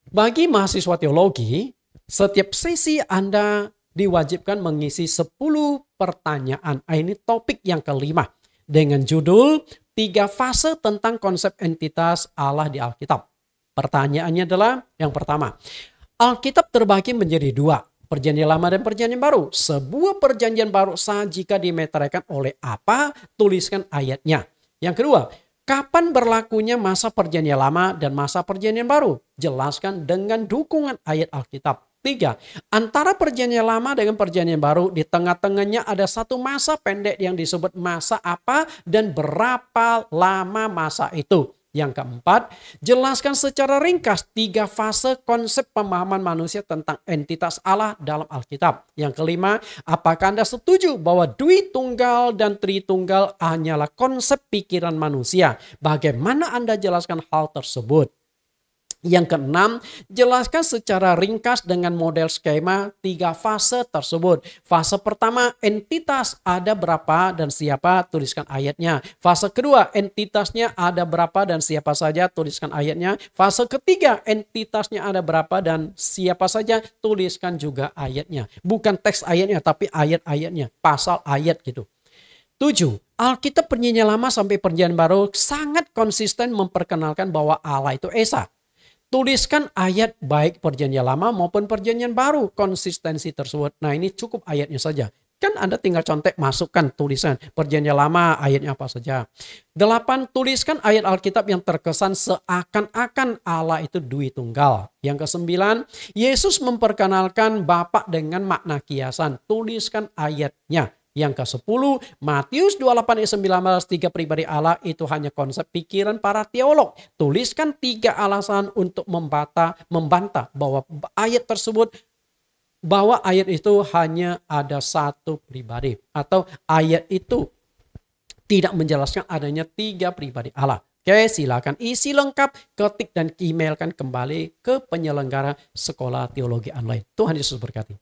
Bagi mahasiswa teologi, setiap sesi Anda diwajibkan mengisi 10 pertanyaan. Ini topik yang kelima dengan judul 3 fase tentang konsep entitas Allah di Alkitab. Pertanyaannya adalah yang pertama, Alkitab terbagi menjadi 2, Perjanjian Lama dan Perjanjian Baru. Sebuah perjanjian baru sah jika dimeteraikan oleh apa? Tuliskan ayatnya. Yang kedua, kapan berlakunya masa perjanjian lama dan masa perjanjian baru? Jelaskan dengan dukungan ayat Alkitab. 3. Antara perjanjian lama dengan perjanjian baru, di tengah-tengahnya ada satu masa pendek yang disebut masa apa dan berapa lama masa itu. Yang keempat, jelaskan secara ringkas 3 fase konsep pemahaman manusia tentang entitas Allah dalam Alkitab. Yang kelima, apakah Anda setuju bahwa Dwi Tunggal dan Tritunggal hanyalah konsep pikiran manusia? Bagaimana Anda jelaskan hal tersebut? Yang keenam, jelaskan secara ringkas dengan model skema 3 fase tersebut. Fase pertama, entitas ada berapa dan siapa? Tuliskan ayatnya. Fase kedua, entitasnya ada berapa dan siapa saja? Tuliskan ayatnya. Fase ketiga, entitasnya ada berapa dan siapa saja? Tuliskan juga ayatnya. Bukan teks ayatnya, tapi ayat-ayatnya, pasal ayat gitu. 7. Alkitab Perjanjian Lama sampai Perjanjian Baru sangat konsisten memperkenalkan bahwa Allah itu Esa. Tuliskan ayat baik Perjanjian Lama maupun Perjanjian Baru konsistensi tersebut. Nah, ini cukup ayatnya saja. Kan Anda tinggal contek masukkan tulisan Perjanjian Lama ayatnya apa saja. 8. Tuliskan ayat Alkitab yang terkesan seakan-akan Allah itu Dwi Tunggal. Yang ke-9, Yesus memperkenalkan Bapa dengan makna kiasan. Tuliskan ayatnya. Yang ke-10, Matius 28 ayat 19, 3 pribadi Allah itu hanya konsep pikiran para teolog. Tuliskan 3 alasan untuk membantah bahwa ayat tersebut, bahwa ayat itu hanya ada satu pribadi. Atau ayat itu tidak menjelaskan adanya 3 pribadi Allah. Oke, silakan isi lengkap, ketik dan emailkan kembali ke penyelenggara sekolah teologi online. Tuhan Yesus berkati.